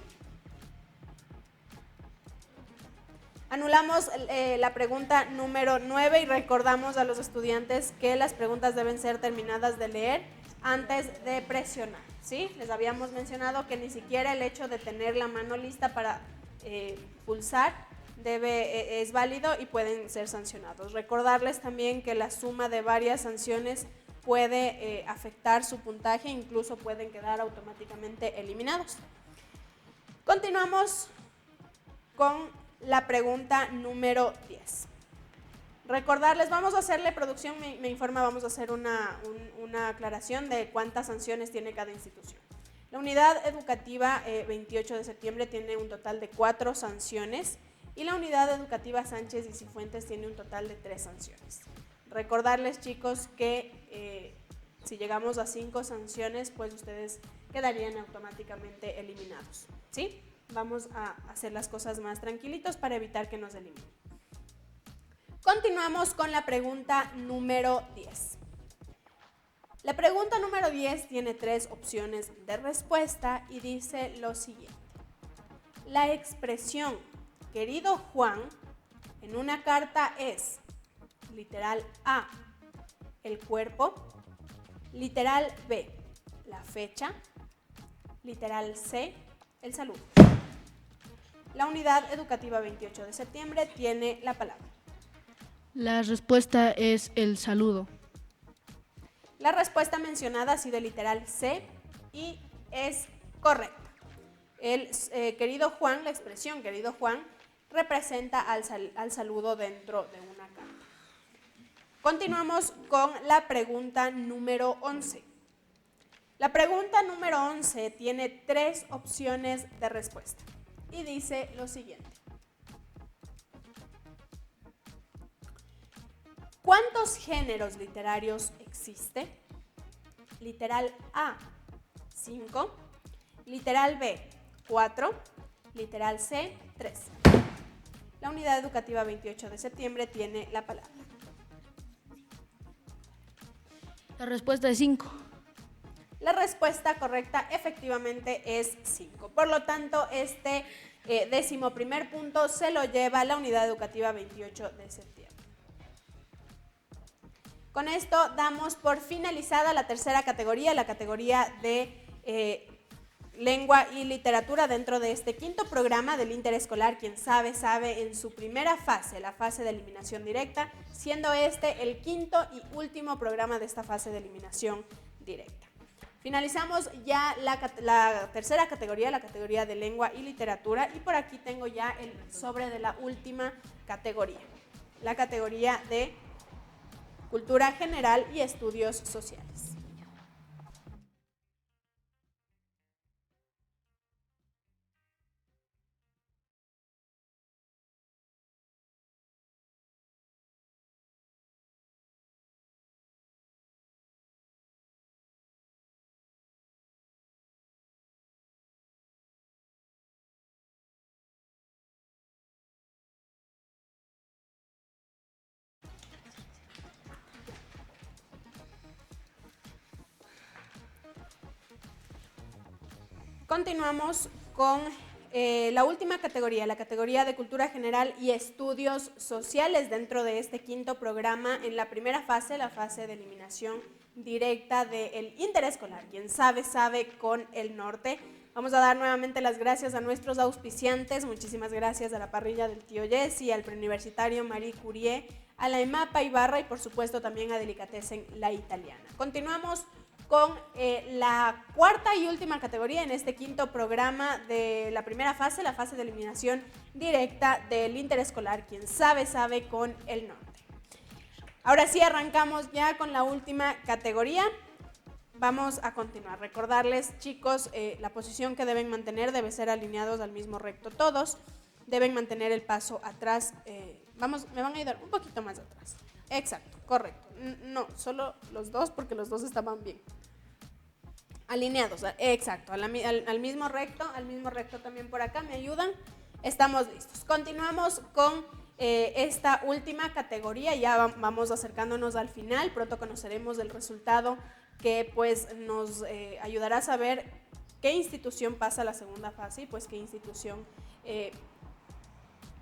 Anulamos la pregunta número 9 y recordamos a los estudiantes que las preguntas deben ser terminadas de leer antes de presionar, ¿sí? Les habíamos mencionado que ni siquiera el hecho de tener la mano lista para pulsar es válido y pueden ser sancionados. Recordarles también que la suma de varias sanciones puede afectar su puntaje, incluso pueden quedar automáticamente eliminados. Continuamos con la pregunta número 10. Recordarles, vamos a hacerle producción, me informa, vamos a hacer una aclaración de cuántas sanciones tiene cada institución. La unidad educativa 28 de septiembre tiene un total de 4 sanciones y la unidad educativa Sánchez y Cifuentes tiene un total de 3 sanciones. Recordarles, chicos, que si llegamos a 5 sanciones, pues ustedes quedarían automáticamente eliminados, ¿sí? Vamos a hacer las cosas más tranquilitos para evitar que nos eliminen. Continuamos con la pregunta número 10. La pregunta número 10 tiene 3 opciones de respuesta y dice lo siguiente. La expresión querido Juan en una carta es, literal A, el cuerpo, literal B, la fecha, literal C, el saludo. La unidad educativa 28 de septiembre tiene la palabra. La respuesta es el saludo. La respuesta mencionada ha sido literal C y es correcta. El querido Juan, la expresión querido Juan, representa al saludo dentro de una carta. Continuamos con la pregunta número 11. La pregunta número 11 tiene 3 opciones de respuesta y dice lo siguiente. ¿Cuántos géneros literarios existe? Literal A, 5. Literal B, 4. Literal C, 3. La unidad educativa 28 de septiembre tiene la palabra. La respuesta es 5. La respuesta correcta efectivamente es 5. Por lo tanto, este 11º punto se lo lleva la unidad educativa 28 de septiembre. Con esto damos por finalizada la tercera categoría, la categoría de lengua y literatura dentro de este 5º programa del interescolar. Quien sabe, sabe, en su primera fase, la fase de eliminación directa, siendo este el 5º y último programa de esta fase de eliminación directa. Finalizamos ya la tercera categoría, la categoría de lengua y literatura, y por aquí tengo ya el sobre de la última categoría, la categoría de cultura general y estudios sociales. Continuamos con la última categoría, la categoría de cultura general y estudios sociales dentro de este 5º programa en la primera fase, la fase de eliminación directa del interescolar. Quien sabe, sabe con el norte. Vamos a dar nuevamente las gracias a nuestros auspiciantes. Muchísimas gracias a la parrilla del tío Jesse, al preuniversitario Marie Curie, a la EMAPA Ibarra y por supuesto también a Delicatessen La Italiana. Continuamos con la cuarta y última categoría en este 5º programa de la primera fase, la fase de eliminación directa del interescolar. Quien sabe, sabe con el norte. Ahora sí, arrancamos ya con la última categoría. Vamos a continuar. Recordarles, chicos, la posición que deben mantener debe ser alineados al mismo recto todos. Deben mantener el paso atrás. Me van a ayudar un poquito más atrás. Exacto, correcto. No, solo los dos porque los dos estaban bien. Alineados, exacto, al mismo recto también por acá, ¿me ayudan? Estamos listos. Continuamos con esta última categoría, ya vamos acercándonos al final, pronto conoceremos el resultado que pues nos ayudará a saber qué institución pasa a la segunda fase y pues qué institución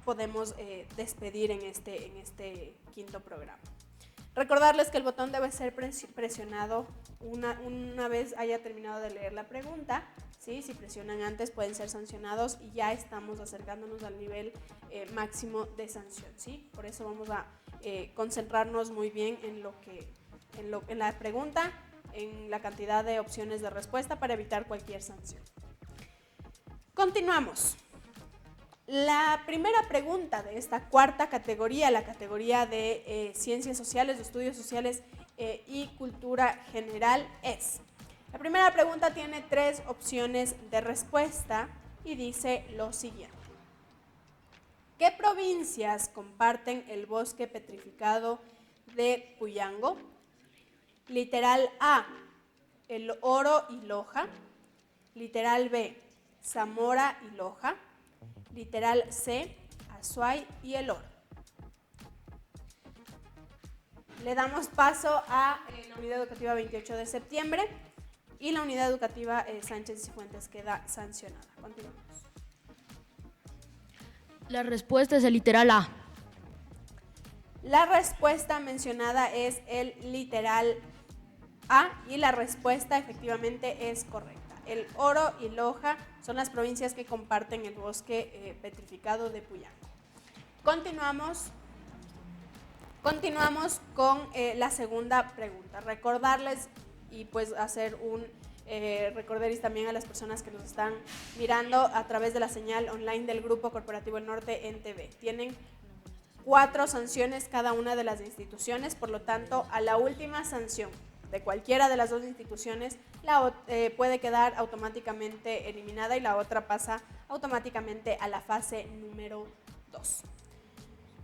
podemos despedir en este 5º programa. Recordarles que el botón debe ser presionado una vez haya terminado de leer la pregunta, ¿sí? Si presionan antes pueden ser sancionados y ya estamos acercándonos al nivel máximo de sanción, ¿sí? Por eso vamos a concentrarnos muy bien en la pregunta, en la cantidad de opciones de respuesta para evitar cualquier sanción. Continuamos. La primera pregunta de esta cuarta categoría, la categoría de ciencias sociales, de estudios sociales y cultura general es. La primera pregunta tiene 3 opciones de respuesta y dice lo siguiente. ¿Qué provincias comparten el bosque petrificado de Puyango? Literal A, El Oro y Loja. Literal B, Zamora y Loja. Literal C, Azuay y El Oro. Le damos paso a la unidad educativa 28 de septiembre y la unidad educativa Sánchez y Cifuentes queda sancionada. Continuamos. La respuesta es el literal A. La respuesta mencionada es el literal A y la respuesta efectivamente es correcta. El Oro y Loja son las provincias que comparten el bosque petrificado de Puyango. Continuamos con la segunda pregunta. Recordarles y pues hacer un recorderis también a las personas que nos están mirando a través de la señal online del Grupo Corporativo El Norte en TV. Tienen 4 sanciones cada una de las instituciones, por lo tanto, a la última sanción de cualquiera de las 2 instituciones puede quedar automáticamente eliminada y la otra pasa automáticamente a la fase número 2.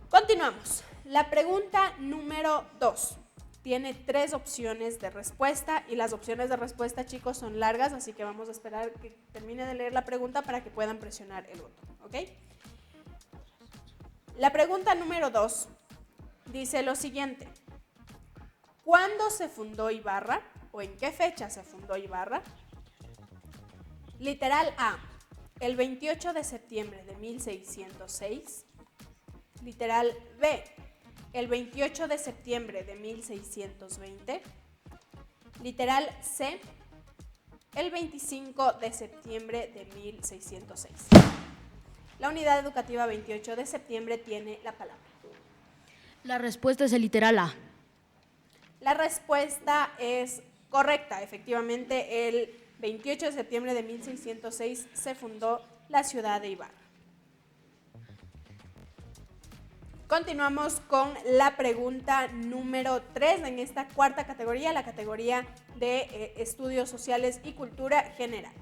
Continuamos. La pregunta número 2 tiene 3 opciones de respuesta y las opciones de respuesta, chicos, son largas, así que vamos a esperar que termine de leer la pregunta para que puedan presionar el botón, ¿ok? La pregunta número 2 dice lo siguiente. ¿Cuándo se fundó Ibarra o en qué fecha se fundó Ibarra? Literal A, el 28 de septiembre de 1606. Literal B, el 28 de septiembre de 1620. Literal C, el 25 de septiembre de 1606. La unidad educativa 28 de septiembre tiene la palabra. La respuesta es el literal A. La respuesta es correcta. Efectivamente, el 28 de septiembre de 1606 se fundó la ciudad de Ibarra. Continuamos con la pregunta número 3 en esta cuarta categoría, la categoría de estudios sociales y cultura general.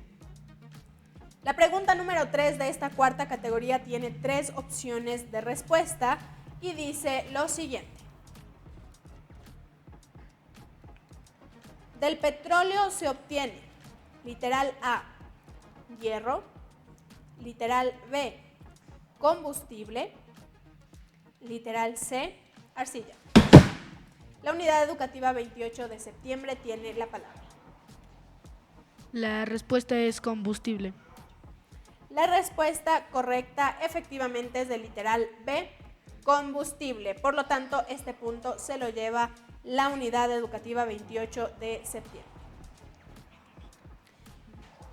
La pregunta número 3 de esta cuarta categoría tiene 3 opciones de respuesta y dice lo siguiente. Del petróleo se obtiene, literal A, hierro, literal B, combustible, literal C, arcilla. La unidad educativa 28 de septiembre tiene la palabra. La respuesta es combustible. La respuesta correcta efectivamente es del literal B, combustible. Por lo tanto, este punto se lo lleva la unidad educativa 28 de septiembre.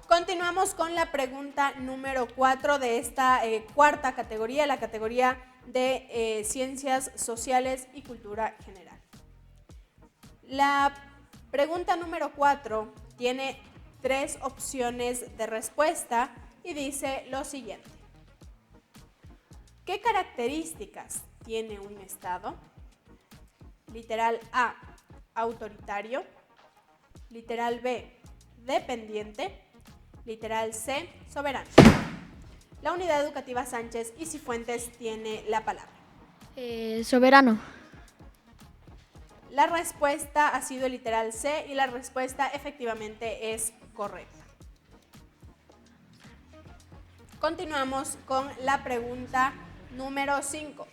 Continuamos con la pregunta número 4 de esta cuarta categoría, la categoría de ciencias sociales y cultura general. La pregunta número 4 tiene 3 opciones de respuesta y dice lo siguiente. ¿Qué características tiene un Estado? Literal A, autoritario. Literal B, dependiente. Literal C, soberano. La unidad educativa Sánchez y Cifuentes tiene la palabra. Soberano. La respuesta ha sido el literal C y la respuesta efectivamente es correcta. Continuamos con la pregunta número 5.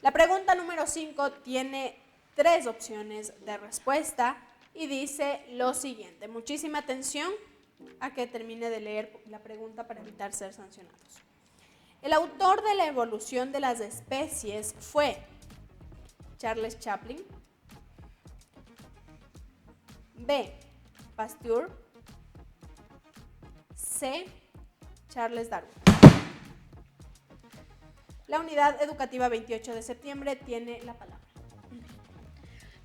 La pregunta número 5 tiene 3 opciones de respuesta y dice lo siguiente. Muchísima atención a que termine de leer la pregunta para evitar ser sancionados. El autor de la evolución de las especies fue Charles Chaplin, B, Pasteur, C, Charles Darwin. La unidad educativa 28 de septiembre tiene la palabra.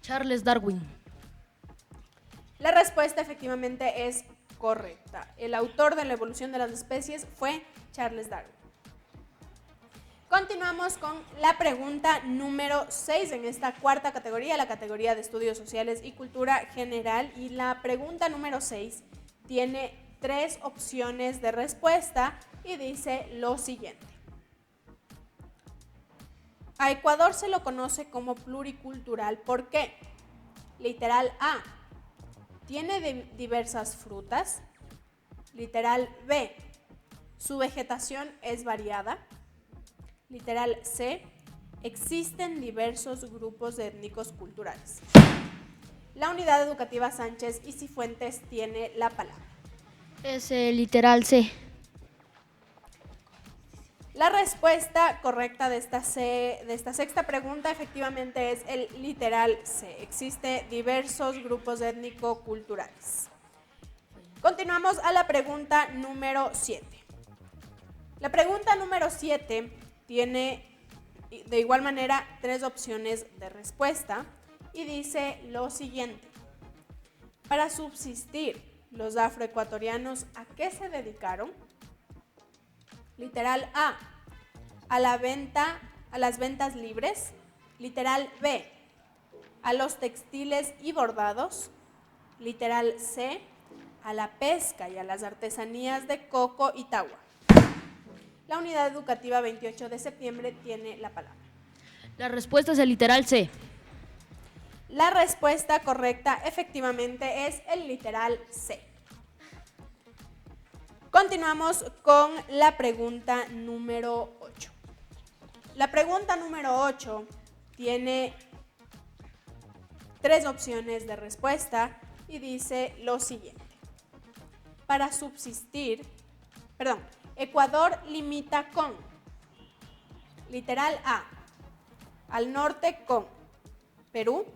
Charles Darwin. La respuesta efectivamente es correcta. El autor de la evolución de las especies fue Charles Darwin. Continuamos con la pregunta número 6 en esta cuarta categoría, la categoría de estudios sociales y cultura general. Y la pregunta número 6 tiene 3 opciones de respuesta y dice lo siguiente. A Ecuador se lo conoce como pluricultural. ¿Por qué? Literal A, tiene diversas frutas. Literal B, su vegetación es variada. Literal C, existen diversos grupos étnicos culturales. La unidad educativa Sánchez y Cifuentes tiene la palabra. Es el literal C. La respuesta correcta de esta sexta pregunta efectivamente es el literal C. Existen diversos grupos étnico-culturales. Continuamos a la pregunta número 7. La pregunta número 7 tiene de igual manera 3 opciones de respuesta y dice lo siguiente. Para subsistir, los afroecuatorianos, ¿a qué se dedicaron? Literal A, a las ventas libres. Literal B, a los textiles y bordados. Literal C, a la pesca y a las artesanías de coco y tagua. La unidad educativa 28 de septiembre tiene la palabra. La respuesta es el literal C. La respuesta correcta efectivamente es el literal C. Continuamos con la pregunta número 8. La pregunta número 8 tiene 3 opciones de respuesta y dice lo siguiente. Para subsistir, Ecuador limita con, literal A, al norte con Perú,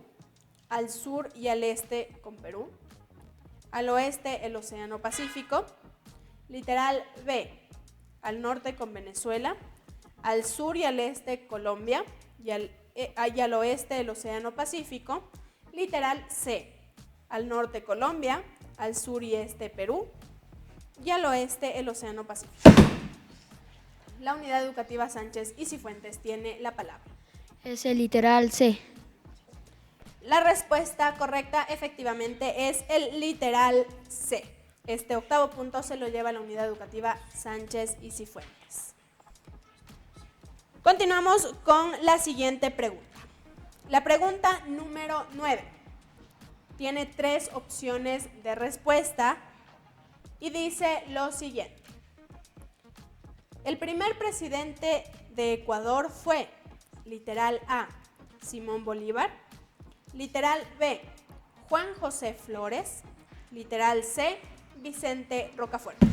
al sur y al este con Perú, al oeste el Océano Pacífico, literal B, al norte con Venezuela, al sur y al este Colombia y al oeste el Océano Pacífico, literal C, al norte Colombia, al sur y este Perú y al oeste el Océano Pacífico. La unidad educativa Sánchez y Cifuentes tiene la palabra. Es el literal C. La respuesta correcta efectivamente es el literal C. Este octavo punto se lo lleva la unidad educativa Sánchez y Cifuentes. Continuamos con la siguiente pregunta. La pregunta número 9 tiene 3 opciones de respuesta y dice lo siguiente. El primer presidente de Ecuador fue, literal A, Simón Bolívar, literal B, Juan José Flores, literal C, Vicente Rocafuerte.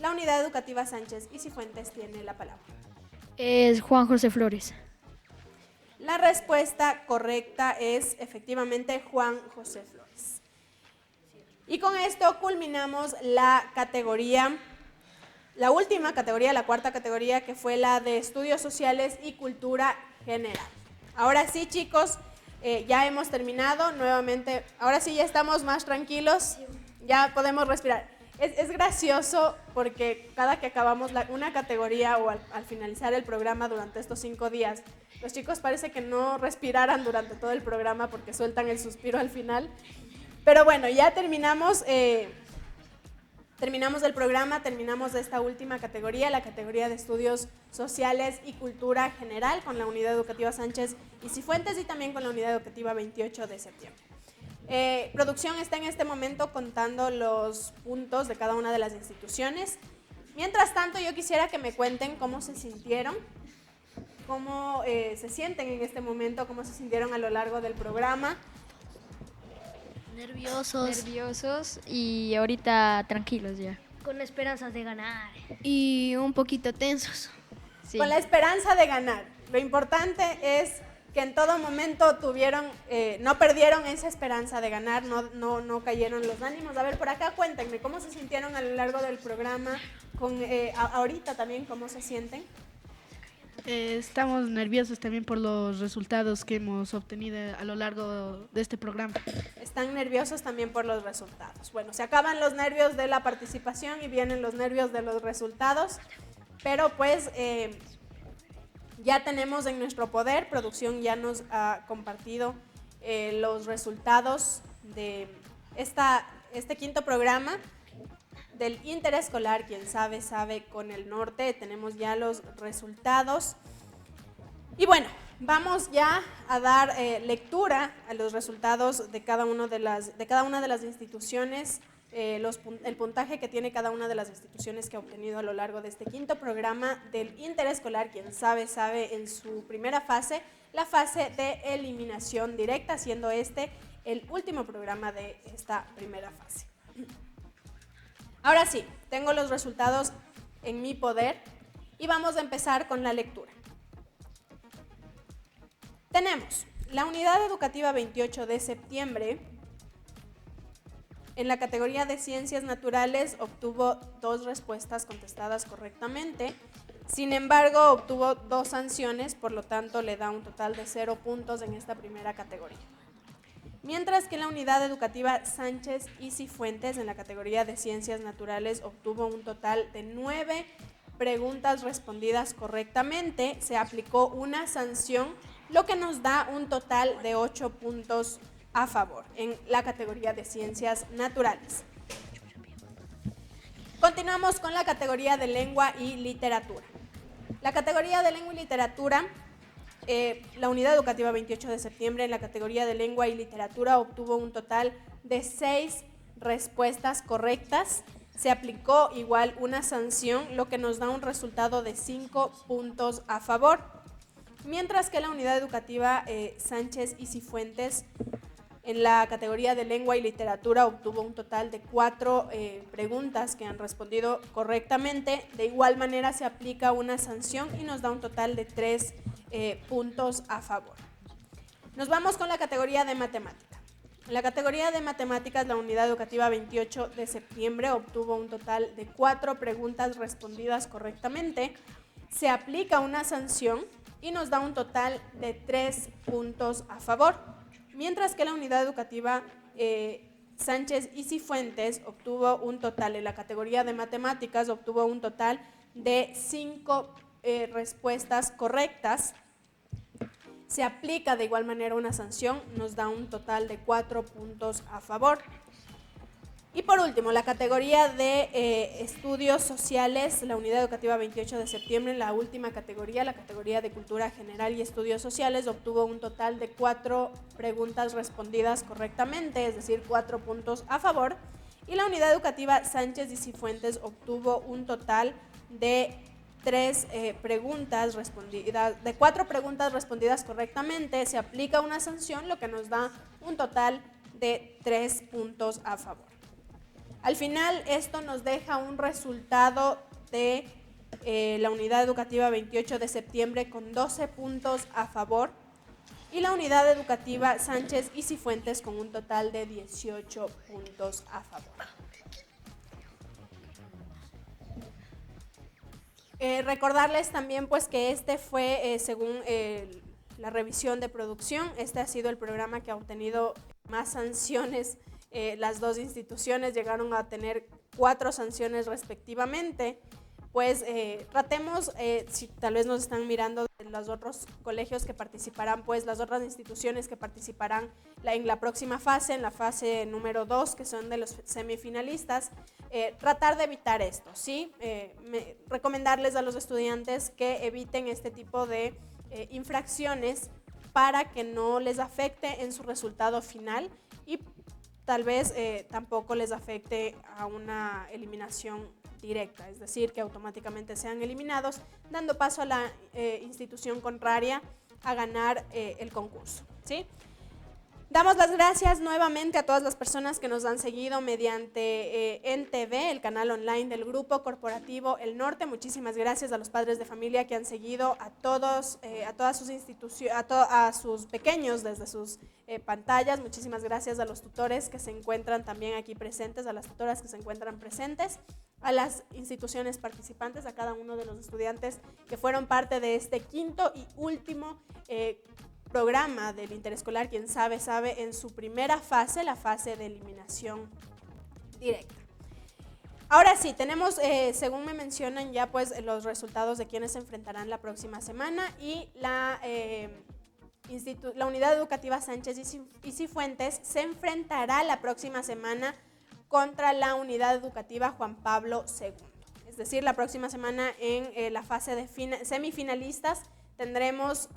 La unidad educativa Sánchez y Cifuentes tiene la palabra. Es Juan José Flores. La respuesta correcta es efectivamente Juan José Flores. Y con esto culminamos la categoría, la última categoría, la cuarta categoría, que fue la de estudios sociales y cultura general. Ahora sí, chicos, ya hemos terminado nuevamente. Ahora sí ya estamos más tranquilos, ya podemos respirar. Es gracioso porque cada que acabamos una categoría o al finalizar el programa durante estos 5 días, los chicos parece que no respiraran durante todo el programa porque sueltan el suspiro al final. Pero bueno, ya terminamos el programa, terminamos esta última categoría, la categoría de estudios sociales y cultura general con la unidad educativa Sánchez y Cifuentes y también con la unidad educativa 28 de septiembre. Producción está en este momento contando los puntos de cada una de las instituciones. Mientras tanto, yo quisiera que me cuenten cómo se sintieron, cómo se sienten en este momento, cómo se sintieron a lo largo del programa. Nerviosos y ahorita tranquilos ya. Con esperanzas de ganar. Y un poquito tensos. Sí. Con la esperanza de ganar. Lo importante es que en todo momento no perdieron esa esperanza de ganar, no cayeron los ánimos. A ver, por acá cuéntenme, ¿cómo se sintieron a lo largo del programa? Ahorita también, ¿cómo se sienten? Estamos nerviosos también por los resultados que hemos obtenido a lo largo de este programa. Están nerviosos también por los resultados. Bueno, se acaban los nervios de la participación y vienen los nervios de los resultados, pero pues ya tenemos en nuestro poder, producción ya nos ha compartido los resultados de este quinto programa del interescolar, quien sabe, sabe con el norte. Tenemos ya los resultados Y bueno, vamos ya a dar lectura a los resultados de cada una de las instituciones, el puntaje que tiene cada una de las instituciones que ha obtenido a lo largo de este quinto programa del interescolar, quien sabe, sabe, en su primera fase, la fase de eliminación directa, siendo este el último programa de esta primera fase. Ahora sí, tengo los resultados en mi poder y vamos a empezar con la lectura. Tenemos la unidad educativa 28 de septiembre. En la categoría de Ciencias Naturales obtuvo 2 respuestas contestadas correctamente. Sin embargo, obtuvo 2 sanciones, por lo tanto le da un total de 0 puntos en esta primera categoría. Mientras que la unidad educativa Sánchez y Cifuentes en la categoría de Ciencias Naturales obtuvo un total de 9 preguntas respondidas correctamente, se aplicó una sanción, lo que nos da un total de 8 puntos a favor en la categoría de Ciencias Naturales. Continuamos con la categoría de Lengua y Literatura. La categoría de Lengua y Literatura, la unidad educativa 28 de septiembre en la categoría de Lengua y Literatura obtuvo un total de 6 respuestas correctas. Se aplicó igual una sanción, lo que nos da un resultado de 5 puntos a favor. Mientras que la unidad educativa Sánchez y Cifuentes en la categoría de Lengua y Literatura obtuvo un total de 4 preguntas que han respondido correctamente. De igual manera se aplica una sanción y nos da un total de 3 puntos a favor. Nos vamos con la categoría de Matemática. En la categoría de Matemáticas, la unidad educativa 28 de septiembre obtuvo un total de 4 preguntas respondidas correctamente. Se aplica una sanción y nos da un total de 3 puntos a favor. Mientras que la unidad educativa Sánchez y Cifuentes obtuvo un total, en la categoría de Matemáticas, obtuvo un total de 5 respuestas correctas. Se aplica de igual manera una sanción, nos da un total de 4 puntos a favor. Y por último, la categoría de Estudios Sociales, la unidad educativa 28 de septiembre, la última categoría, la categoría de Cultura General y Estudios Sociales, obtuvo un total de 4 preguntas respondidas correctamente, es decir, 4 puntos a favor. Y la unidad educativa Sánchez y Cifuentes obtuvo un total de 4 preguntas respondidas correctamente. Se aplica una sanción, lo que nos da un total de 3 puntos a favor. Al final, esto nos deja un resultado de la unidad educativa 28 de septiembre con 12 puntos a favor y la unidad educativa Sánchez y Cifuentes con un total de 18 puntos a favor. Recordarles también pues que este fue, según la revisión de producción, este ha sido el programa que ha obtenido más sanciones. Las 2 instituciones llegaron a tener 4 sanciones respectivamente. Pues tratemos, si tal vez nos están mirando de los otros colegios que participarán, pues las otras instituciones que participarán en la próxima fase, en la fase número 2, que son de los semifinalistas, tratar de evitar esto, ¿sí? Recomendarles a los estudiantes que eviten este tipo de infracciones para que no les afecte en su resultado final y tal vez tampoco les afecte a una eliminación directa, es decir, que automáticamente sean eliminados, dando paso a la institución contraria a ganar el concurso, ¿sí? Damos las gracias nuevamente a todas las personas que nos han seguido mediante NTV, el canal online del Grupo Corporativo El Norte. Muchísimas gracias a los padres de familia que han seguido a todas sus instituciones, a sus pequeños desde sus pantallas. Muchísimas gracias a los tutores que se encuentran también aquí presentes, a las tutoras que se encuentran presentes, a las instituciones participantes, a cada uno de los estudiantes que fueron parte de este quinto y último programa del interescolar, quien sabe, sabe, en su primera fase, la fase de eliminación directa. Ahora sí, tenemos, según me mencionan ya, pues los resultados de quienes se enfrentarán la próxima semana y la unidad educativa Sánchez y Cifuentes se enfrentará la próxima semana contra la unidad educativa Juan Pablo II. Es decir, la próxima semana en la fase de semifinalistas tendremos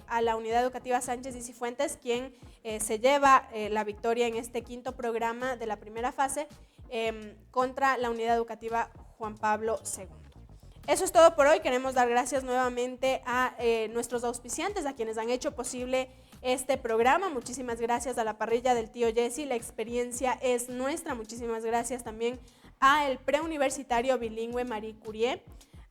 a la Unidad Educativa Sánchez y Cifuentes, quien se lleva la victoria en este quinto programa de la primera fase contra la Unidad Educativa Juan Pablo II. Eso es todo por hoy. Queremos dar gracias nuevamente a nuestros auspiciantes, a quienes han hecho posible este programa. Muchísimas gracias a la parrilla del tío Jesse, la experiencia es nuestra. Muchísimas gracias también al preuniversitario bilingüe Marie Curie,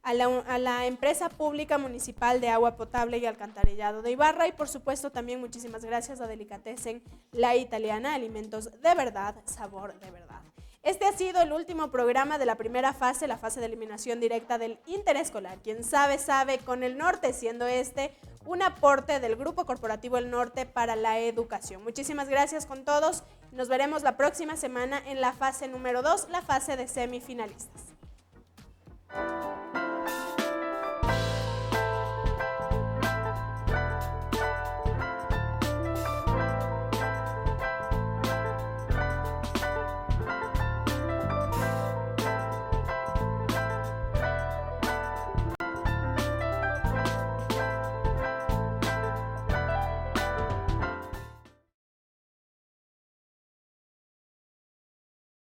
a la empresa pública municipal de agua potable y alcantarillado de Ibarra, y por supuesto también muchísimas gracias a Delicatessen La Italiana, alimentos de verdad, sabor de verdad. Este ha sido el último programa de la primera fase, la fase de eliminación directa del interescolar. Quien sabe, sabe con el norte, siendo este un aporte del Grupo Corporativo El Norte para la educación. Muchísimas gracias con todos. Nos veremos la próxima semana en la fase número 2, la fase de semifinalistas.